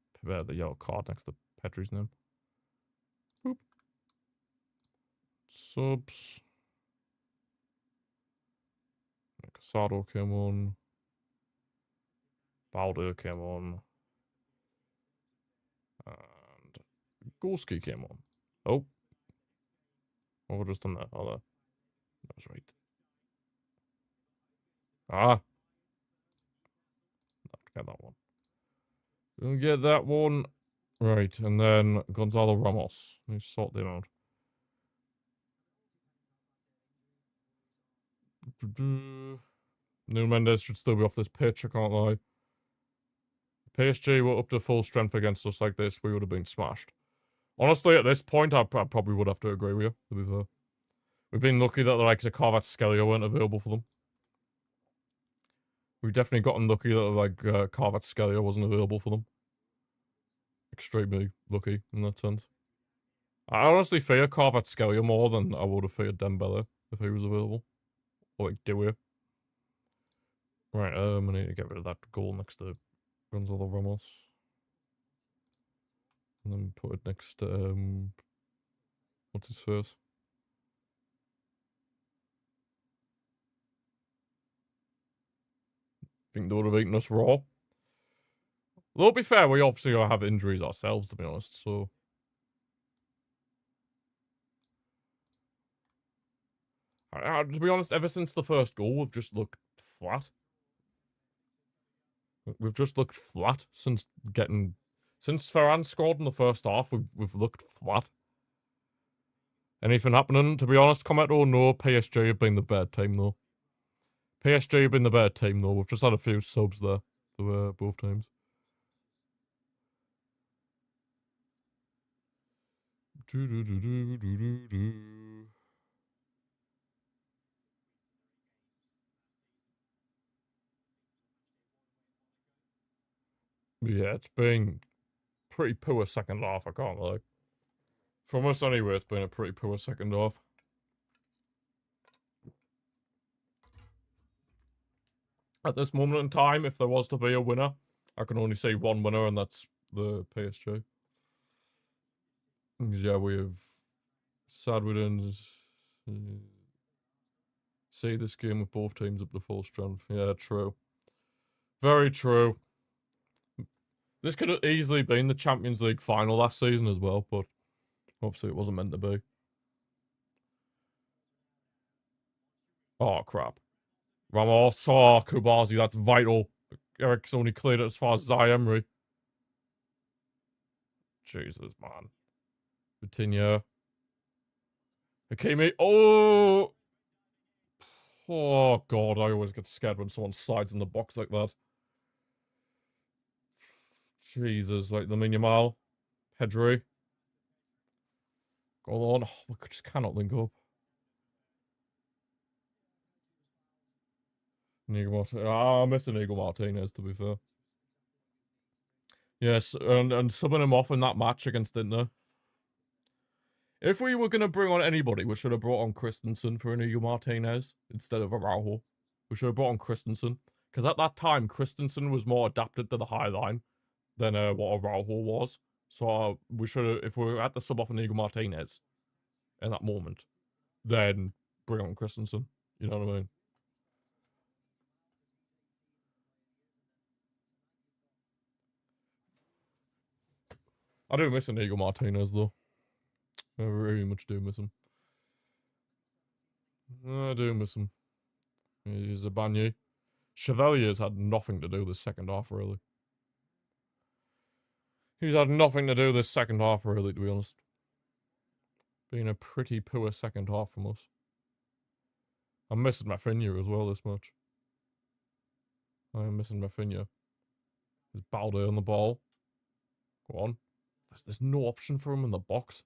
the yellow card next to Petri's name. Boop. Subs. Casado came on. Balder came on. And Gorski came on. Oh. What was just done that? Oh, that was right. Ah. Get that one. We'll get that one. Right, and then Gonzalo Ramos. Let me sort them out. Nuno Mendes should still be off this pitch, I can't lie. PSG were up to full strength against us like this, we would have been smashed. Honestly, at this point, I probably would have to agree with you, to be fair. We've been lucky that the likes of Kvaratskhelia weren't available for them. We've definitely gotten lucky that Kvaratskhelia wasn't available for them. Extremely lucky in that sense. I honestly fear Kvaratskhelia more than I would have feared Dembele if he was available. Or like Dewey. Right, I need to get rid of that goal next to Gonzalo Ramos. And then put it next to, what's his face? Think they would have eaten us raw. Though, to be fair, we obviously have injuries ourselves, to be honest, so. To be honest, ever since the first goal, we've just looked flat. We've just looked flat since Ferran scored in the first half, we've looked flat. Anything happening? To be honest, Cometo, no, PSG have been the better team, though. PSG have been the better team, though. We've just had a few subs there for both teams. Yeah, it's been pretty poor second half, I can't lie. From us anyway, it's been a pretty poor second half. At this moment in time, if there was to be a winner, I can only see one winner, and that's the PSG. Yeah, we have sad we didn't see this game with both teams up to full strength. Yeah, true. Very true. This could have easily been the Champions League final last season as well, but obviously it wasn't meant to be. Oh, crap. Ramos, oh, Kubazi, that's vital. Eric's only cleared it as far as Zai Emery. Jesus, man. Coutinho. Hakimi. Oh! Oh, God, I always get scared when someone slides in the box like that. Jesus, like the Yamal. Pedri. Go on. Oh, we just cannot link up. I'm missing Igor Martinez, to be fair. Yes, and subbing him off in that match against Inter. If we were going to bring on anybody, we should have brought on Christensen for Inigo Martinez instead of Araujo. We should have brought on Christensen. Because at that time, Christensen was more adapted to the high line than what Araujo was. So we should have, if we were at the sub off Inigo Martinez in that moment, then bring on Christensen. You know what I mean? I do miss Inigo Martinez, though. I very much do miss him. I do miss him. He's a Banye. Chevalier's had nothing to do this second half, really. He's had nothing to do this second half, really, to be honest. Been a pretty poor second half from us. I'm missing Rafinha as well this much. I am missing Rafinha. There's Balde on the ball. Go on. There's no option for him in the box.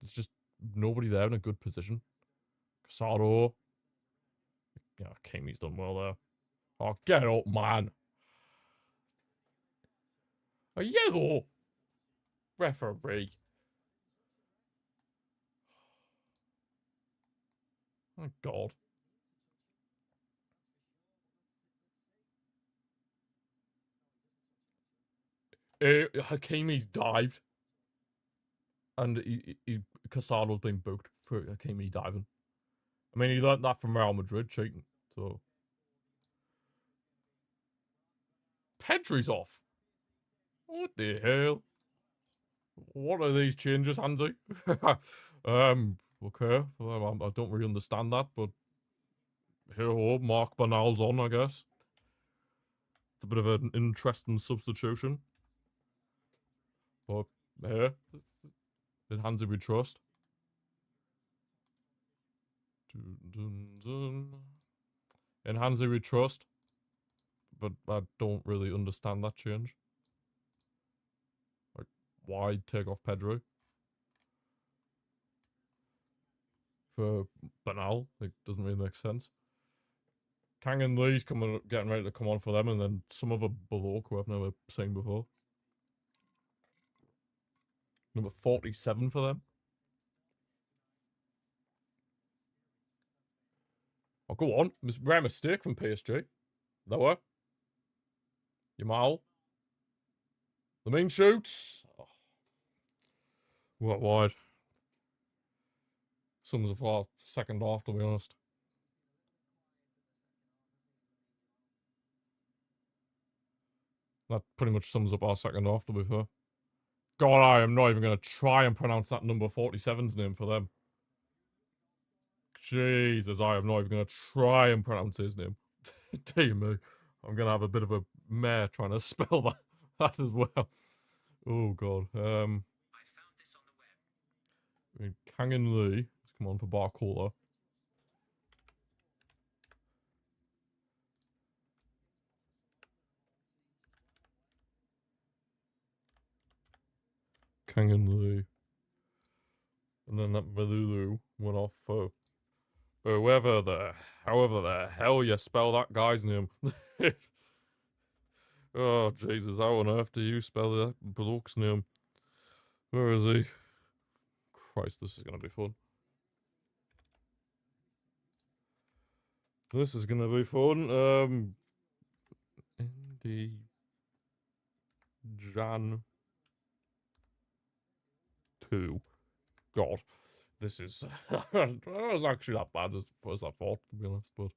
It's just nobody there in a good position. Casado. Yeah, Kami's done well there. Oh, get up, man. A yellow. Referee. Oh, God. Hakimi's dived. And Casado's been booked for Hakimi diving. I mean, he learnt that from Real Madrid cheating. So. Pedri's off. What the hell? What are these changes, Hansi? Okay. Well, I don't really understand that, but here, Mark Bernal's on, I guess. It's a bit of an interesting substitution. But, here, in Hansi we trust. In Hansi we trust. But I don't really understand that change. Like, why take off Pedro? For Bernal? It doesn't really make sense. Kang and Lee's getting ready to come on for them, and then some other bloke who I've never seen before. Number 47 for them. Oh, go on. Rare mistake from PSG. Lower. Yamal. The main shoots. Oh. What wide? Sums up our second half, to be honest. That pretty much sums up our second half, to be fair. God, I am not even going to try and pronounce that number 47's name for them. Jesus, I am not even going to try and pronounce his name. Dear me. I'm going to have a bit of a mare trying to spell that as well. Oh, God. I found this on the web. Kang and Lee. Let's come on for Barcola. Kang and Lee. And then that Malulu went off for however the hell you spell that guy's name. Oh, Jesus, how on earth do you spell that bloke's name? Where is he? Christ, this is going to be fun. This is going to be fun. Indy Jan 2. God, this is... it was actually that bad as I thought, to be honest, but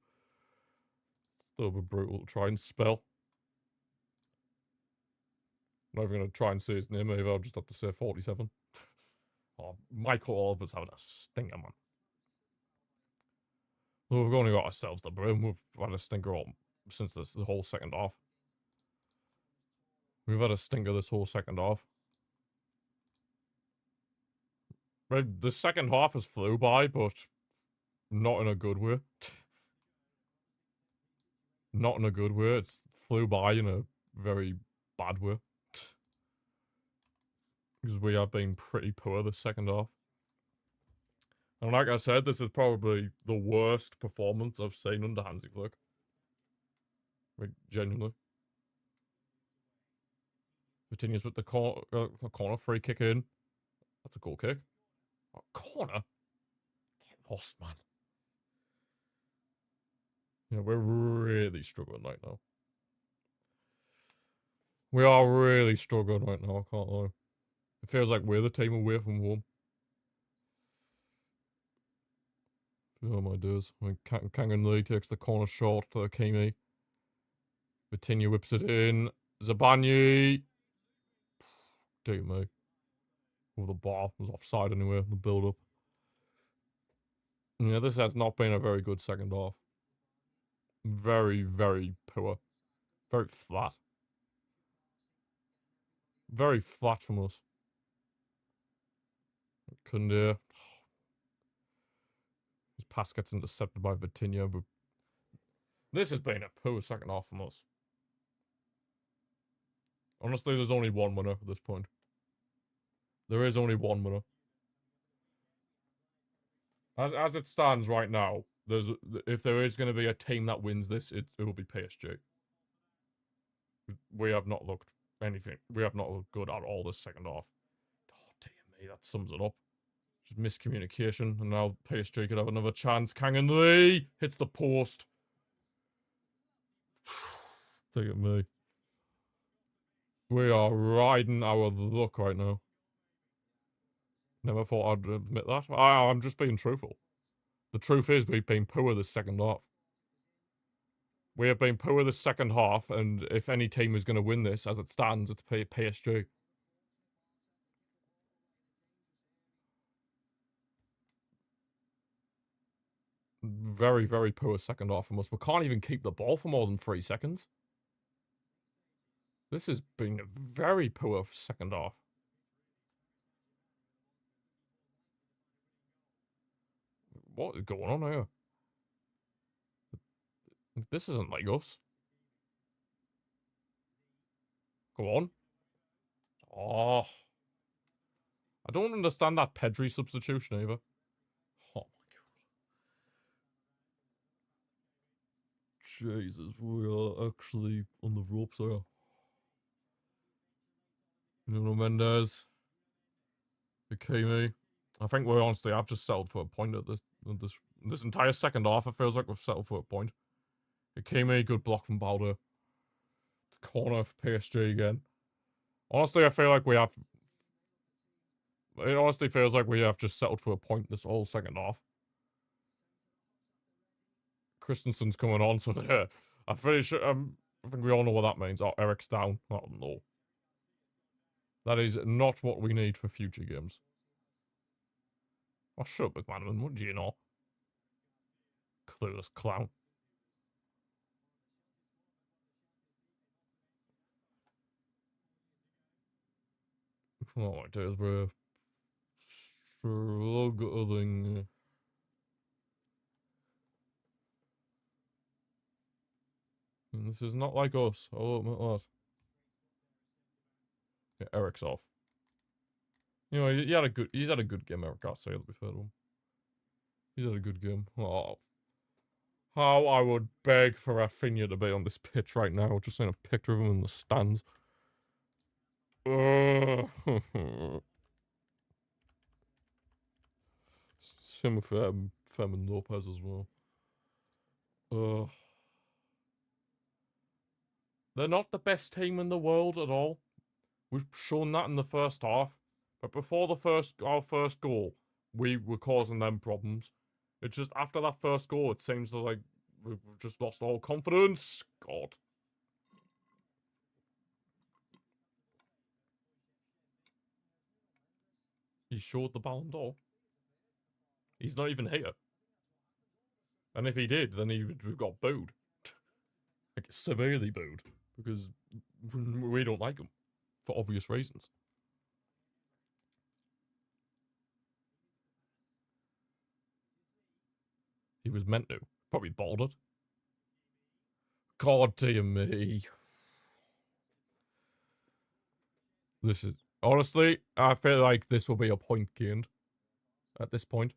still a bit brutal to try and spell. I'm not even going to try and say his name either, I'll just have to say 47. Oh, Michael Oliver's having a stinker, man. Well, we've only got ourselves the broom. We've had a stinker all since the whole second half. We've had a stinker this whole second half. The second half has flew by, but not in a good way. Not in a good way. It's flew by in a very bad way. Because we have been pretty poor this second half. And like I said, this is probably the worst performance I've seen under Hansi Flick. Like, genuinely. Continues with the corner free kick in. That's a goal kick. Oh, corner? Get lost, man. Yeah, we're really struggling right now. We are really struggling right now, I can't lie. It feels like we're the team away from home. Oh my days. I mean, Kangan Lee takes the corner shot to Hakimi. Vitinha whips it in. Zabani. Dear me. Oh, the bar was offside anyway, the build-up. Yeah, this has not been a very good second half. Very, very poor. Very flat. Very flat from us. Koundé. His pass gets intercepted by Vitinha, but this has been a poor second half from us. Honestly, there's only one winner at this point. There is only one winner. As it stands right now, if there is going to be a team that wins this, it will be PSG. We have not looked anything. We have not looked good at all this second half. Oh, dear me, that sums it up. Just miscommunication, and now PSG could have another chance. Kang Lee hits the post. Dear me. We are riding our luck right now. Never thought I'd admit that. I'm just being truthful. The truth is we've been poor this second half. We have been poor this second half, and if any team is going to win this as it stands, it's PSG. Very, very poor second half from us. We can't even keep the ball for more than 3 seconds. This has been a very poor second half. What is going on here? This isn't like us. Go on. Oh. I don't understand that Pedri substitution either. Oh my god. Jesus, we are actually on the ropes here. Nuno Mendes. Hakimi. I think we honestly have just settled for a point at this entire second half. It feels like we've settled for a point. Hakimi, good block from Balder. The corner for PSG again. Honestly, I feel like we have... It honestly feels like we have just settled for a point this whole second half. Christensen's coming on, so there. I'm pretty sure... I think we all know what that means. Oh, Eric's down. Oh, no. That is not what we need for future games. Oh, shut up, McManaman. What do you know? Clueless clown. Oh, it is, bro. Struggling. This is not like us. I'll admit that. Yeah, Eric's off. You know, he's had a good game, Eric Garcia, to be fair to him. He's had a good game. Oh. How I would beg for Rafinha to be on this pitch right now. Just seeing a picture of him in the stands. Same with Fermin Lopez as well. They're not the best team in the world at all. We've shown that in the first half. But before our first goal, we were causing them problems. It's just after that first goal, it seems like we've just lost all confidence. God. He showed the Ballon d'Or. He's not even here. And if he did, then he would have got booed. Like, severely booed. Because we don't like him. For obvious reasons. He was meant to. Probably balded. God dear me. This is... Honestly, I feel like this will be a point gained. At this point.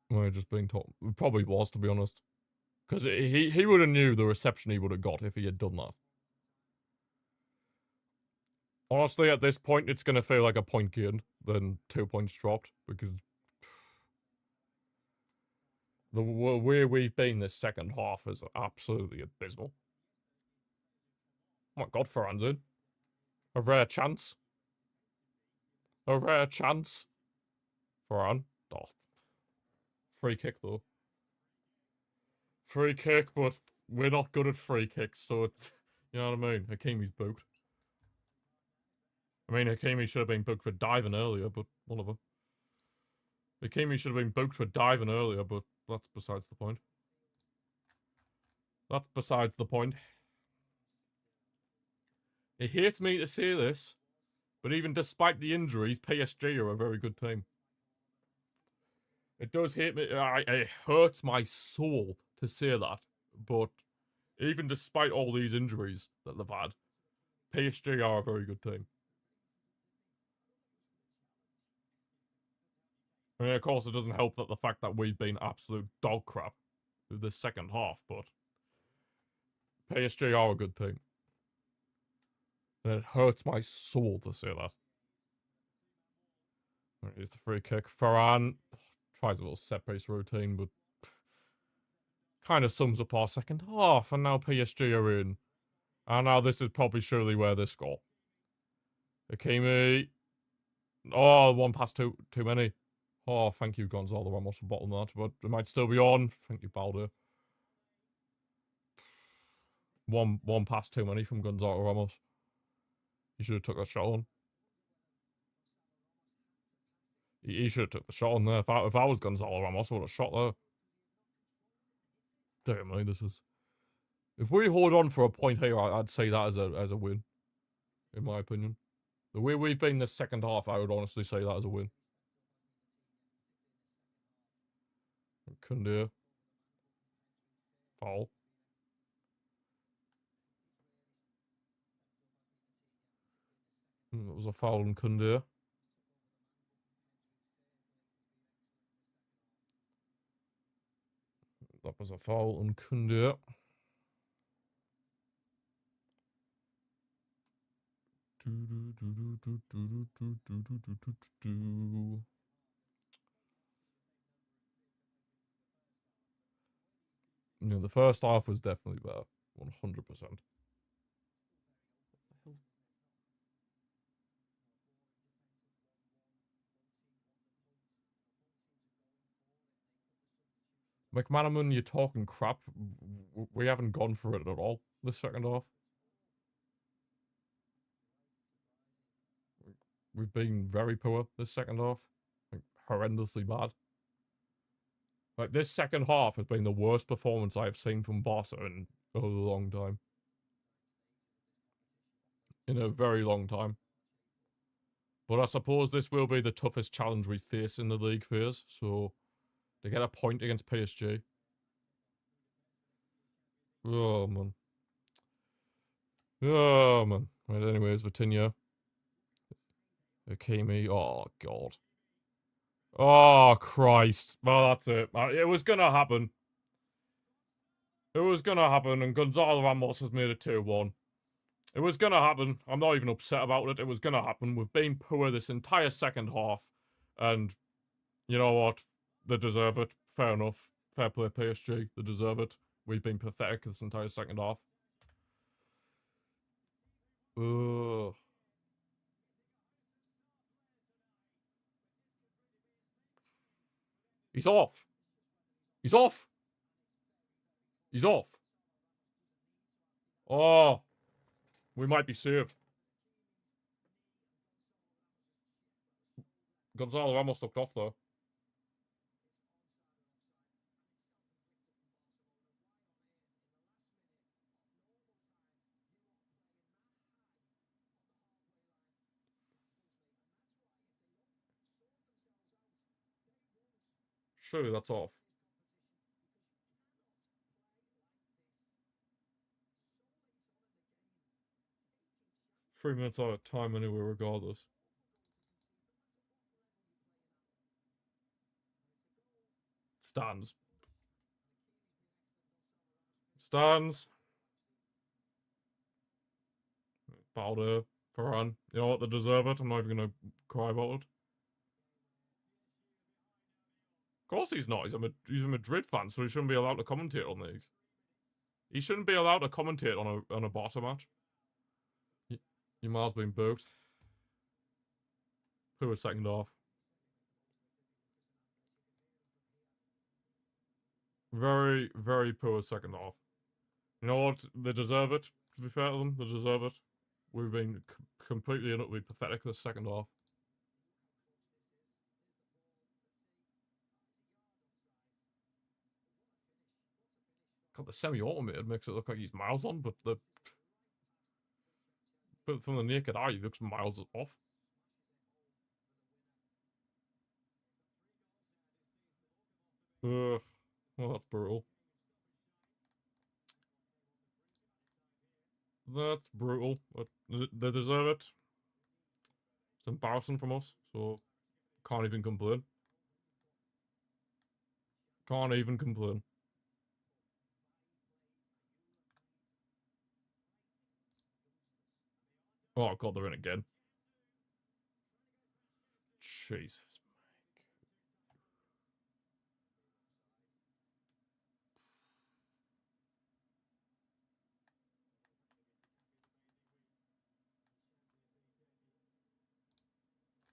We're just being told. It probably was, to be honest. Because he would have knew the reception he would have got if he had done that. Honestly, at this point, it's going to feel like a point gained than 2 points dropped. Because the way we've been this second half is absolutely abysmal. Oh my god, Ferran's in. A rare chance. A rare chance. Ferran. Oh. Free kick, though. Free kick, but we're not good at free kicks, so it's... You know what I mean? Hakimi's booked. I mean, Hakimi should have been booked for diving earlier, but whatever. Hakimi should have been booked for diving earlier, but that's besides the point. That's besides the point. It hurts me to say this, but even despite the injuries, PSG are a very good team. It does hurt me. It hurts my soul to say that, but even despite all these injuries that they've had, PSG are a very good team. I mean, of course, it doesn't help that the fact that we've been absolute dog crap with this second half, but PSG are a good team. And it hurts my soul to say that. Here's the free kick. Ferran tries a little set-piece routine, but kind of sums up our second half. And now PSG are in. And now this is probably surely where they score. Hakimi. Oh, one pass too many. Oh, thank you, Gonzalo Ramos, for bottling that. But it might still be on. Thank you, Baldo. One pass too many from Gonzalo Ramos. He should have took that shot on. He should have took the shot on there. If I was Gonzalo Ramos, I would have shot there. Damn me, this is... If we hold on for a point here, I'd say that as a win. In my opinion. The way we've been this second half, I would honestly say that as a win. Koundé. Foul. That was a foul on Koundé. That was a foul on Koundé. Yeah, the first half was definitely better. 100%. McManaman, you're talking crap. We haven't gone for it at all this second half. We've been very poor this second half. Like, horrendously bad. Like, this second half has been the worst performance I've seen from Barca in a long time. In a very long time. But I suppose this will be the toughest challenge we face in the league phase, so to get a point against PSG. Oh, man. Oh, man. Right, anyways, Vitinha. Hakimi. Oh, God. Oh, Christ. Well, that's it. It was gonna happen. It was gonna happen, and Gonzalo Ramos has made it 2-1. It was gonna happen. I'm not even upset about it. It was gonna happen. We've been poor this entire second half, and you know what? They deserve it. Fair enough. Fair play, PSG. They deserve it. We've been pathetic this entire second half. Ugh. He's off. He's off. He's off. Oh. We might be saved. Gonzalo Ramos looked off, though. Surely that's off. Three minutes out of time anyway, regardless. Stands. Stands. Baldo. Ferran. You know what? They deserve it. I'm not even gonna cry about it. Of course he's not. He's a Madrid fan, so he shouldn't be allowed to commentate on these. He shouldn't be allowed to commentate on a Barca match. Your miles being booked. Poor second half. Very, very poor second half. You know what? They deserve it. To be fair to them, they deserve it. We've been completely and utterly pathetic this second half. God, the semi-automated makes it look like he's miles on, but from the naked eye, he looks miles off. Ugh. Well, that's brutal. That's brutal. But they deserve it. It's embarrassing from us, so can't even complain. Can't even complain. Oh, God, they're in again. Jesus.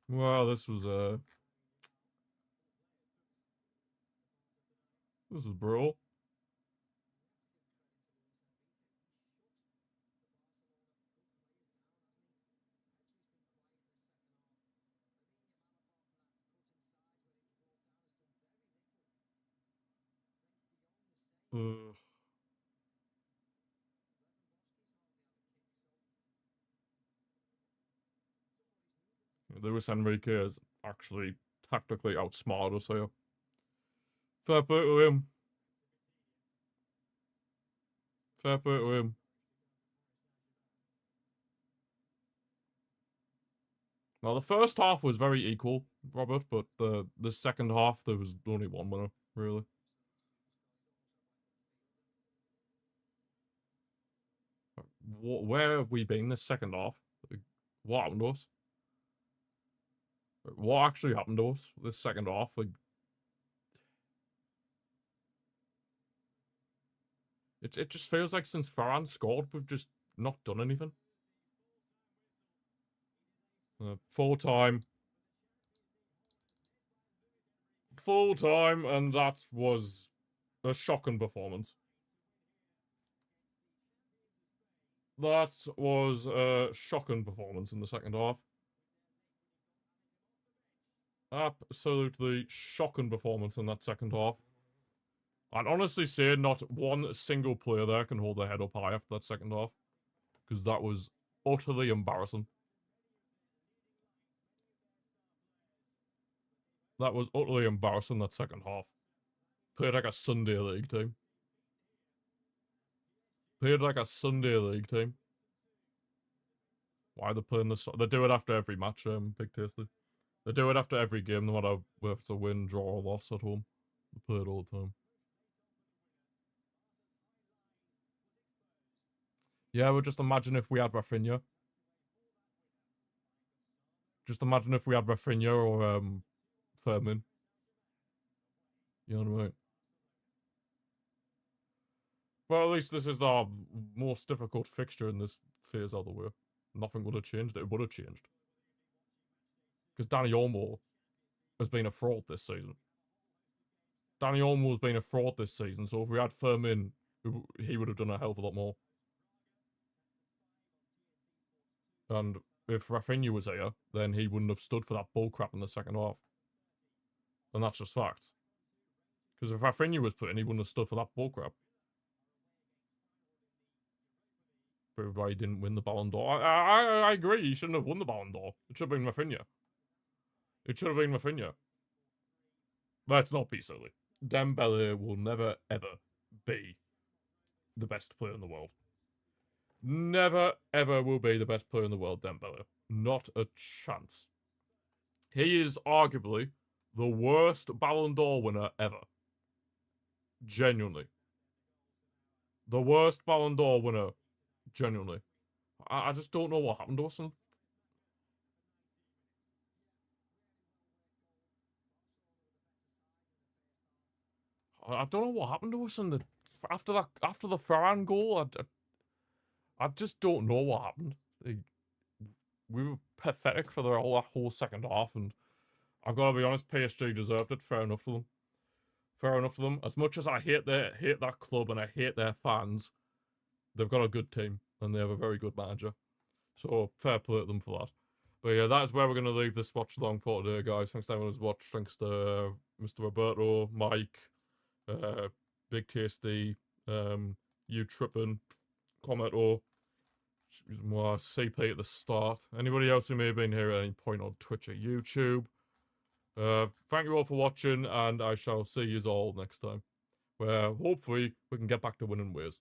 Well, this was brutal. Luis Enrique is actually tactically outsmarted us here. Fair play to him. Fair play to him. Now, the first half was very equal, Robert, but the second half, there was only one winner, really. Where have we been this second half? What happened to us? What actually happened to us this second half? Like, it just feels like since Varane scored, we've just not done anything. Full time, and that was a shocking performance. That was a shocking performance in the second half. Absolutely shocking performance in that second half. I'd honestly say not one single player there can hold their head up high after that second half. Because that was utterly embarrassing. That was utterly embarrassing, that second half. Played like a Sunday League team. Played like a Sunday League team. Why are they playing this? They do it after every match, Big Tasty. They do it after every game, no matter whether it's a win, draw, or loss at home. They play it all the time. Yeah, but just imagine if we had Rafinha. Just imagine if we had Rafinha or Fermin. You know what I mean? Well, at least this is our most difficult fixture in this phase out of the way. Nothing would have changed. It would have changed. Because Dani Olmo has been a fraud this season. Dani Olmo has been a fraud this season, so if we had Fermin, he would have done a hell of a lot more. And if Rafinha was here, then he wouldn't have stood for that bullcrap in the second half. And that's just fact. Because if Rafinha was put in, he wouldn't have stood for that bullcrap. Proved why he didn't win the Ballon d'Or. I agree, he shouldn't have won the Ballon d'Or. It should have been Rafinha. It should have been Rafinha. Let's not be silly. Dembele will never, ever be the best player in the world. Never, ever will be the best player in the world, Dembele. Not a chance. He is arguably the worst Ballon d'Or winner ever. Genuinely. The worst Ballon d'Or winner. Genuinely. I just don't know what happened to us. I don't know what happened to us in the after the Ferran goal. I just don't know what happened. We were pathetic for that whole second half, and I've got to be honest, PSG deserved it. Fair enough to them. Fair enough to them. As much as I hate that club and I hate their fans, they've got a good team and they have a very good manager. So fair play to them for that. But yeah, that is where we're going to leave this watch along for today, guys. Thanks to everyone who's watched. Thanks to Mr. Roberto, Mike, Big Tasty, you tripping, Cometo, more CP at the start. Anybody else who may have been here at any point on Twitch or YouTube. Thank you all for watching, and I shall see you all next time, where hopefully we can get back to winning ways.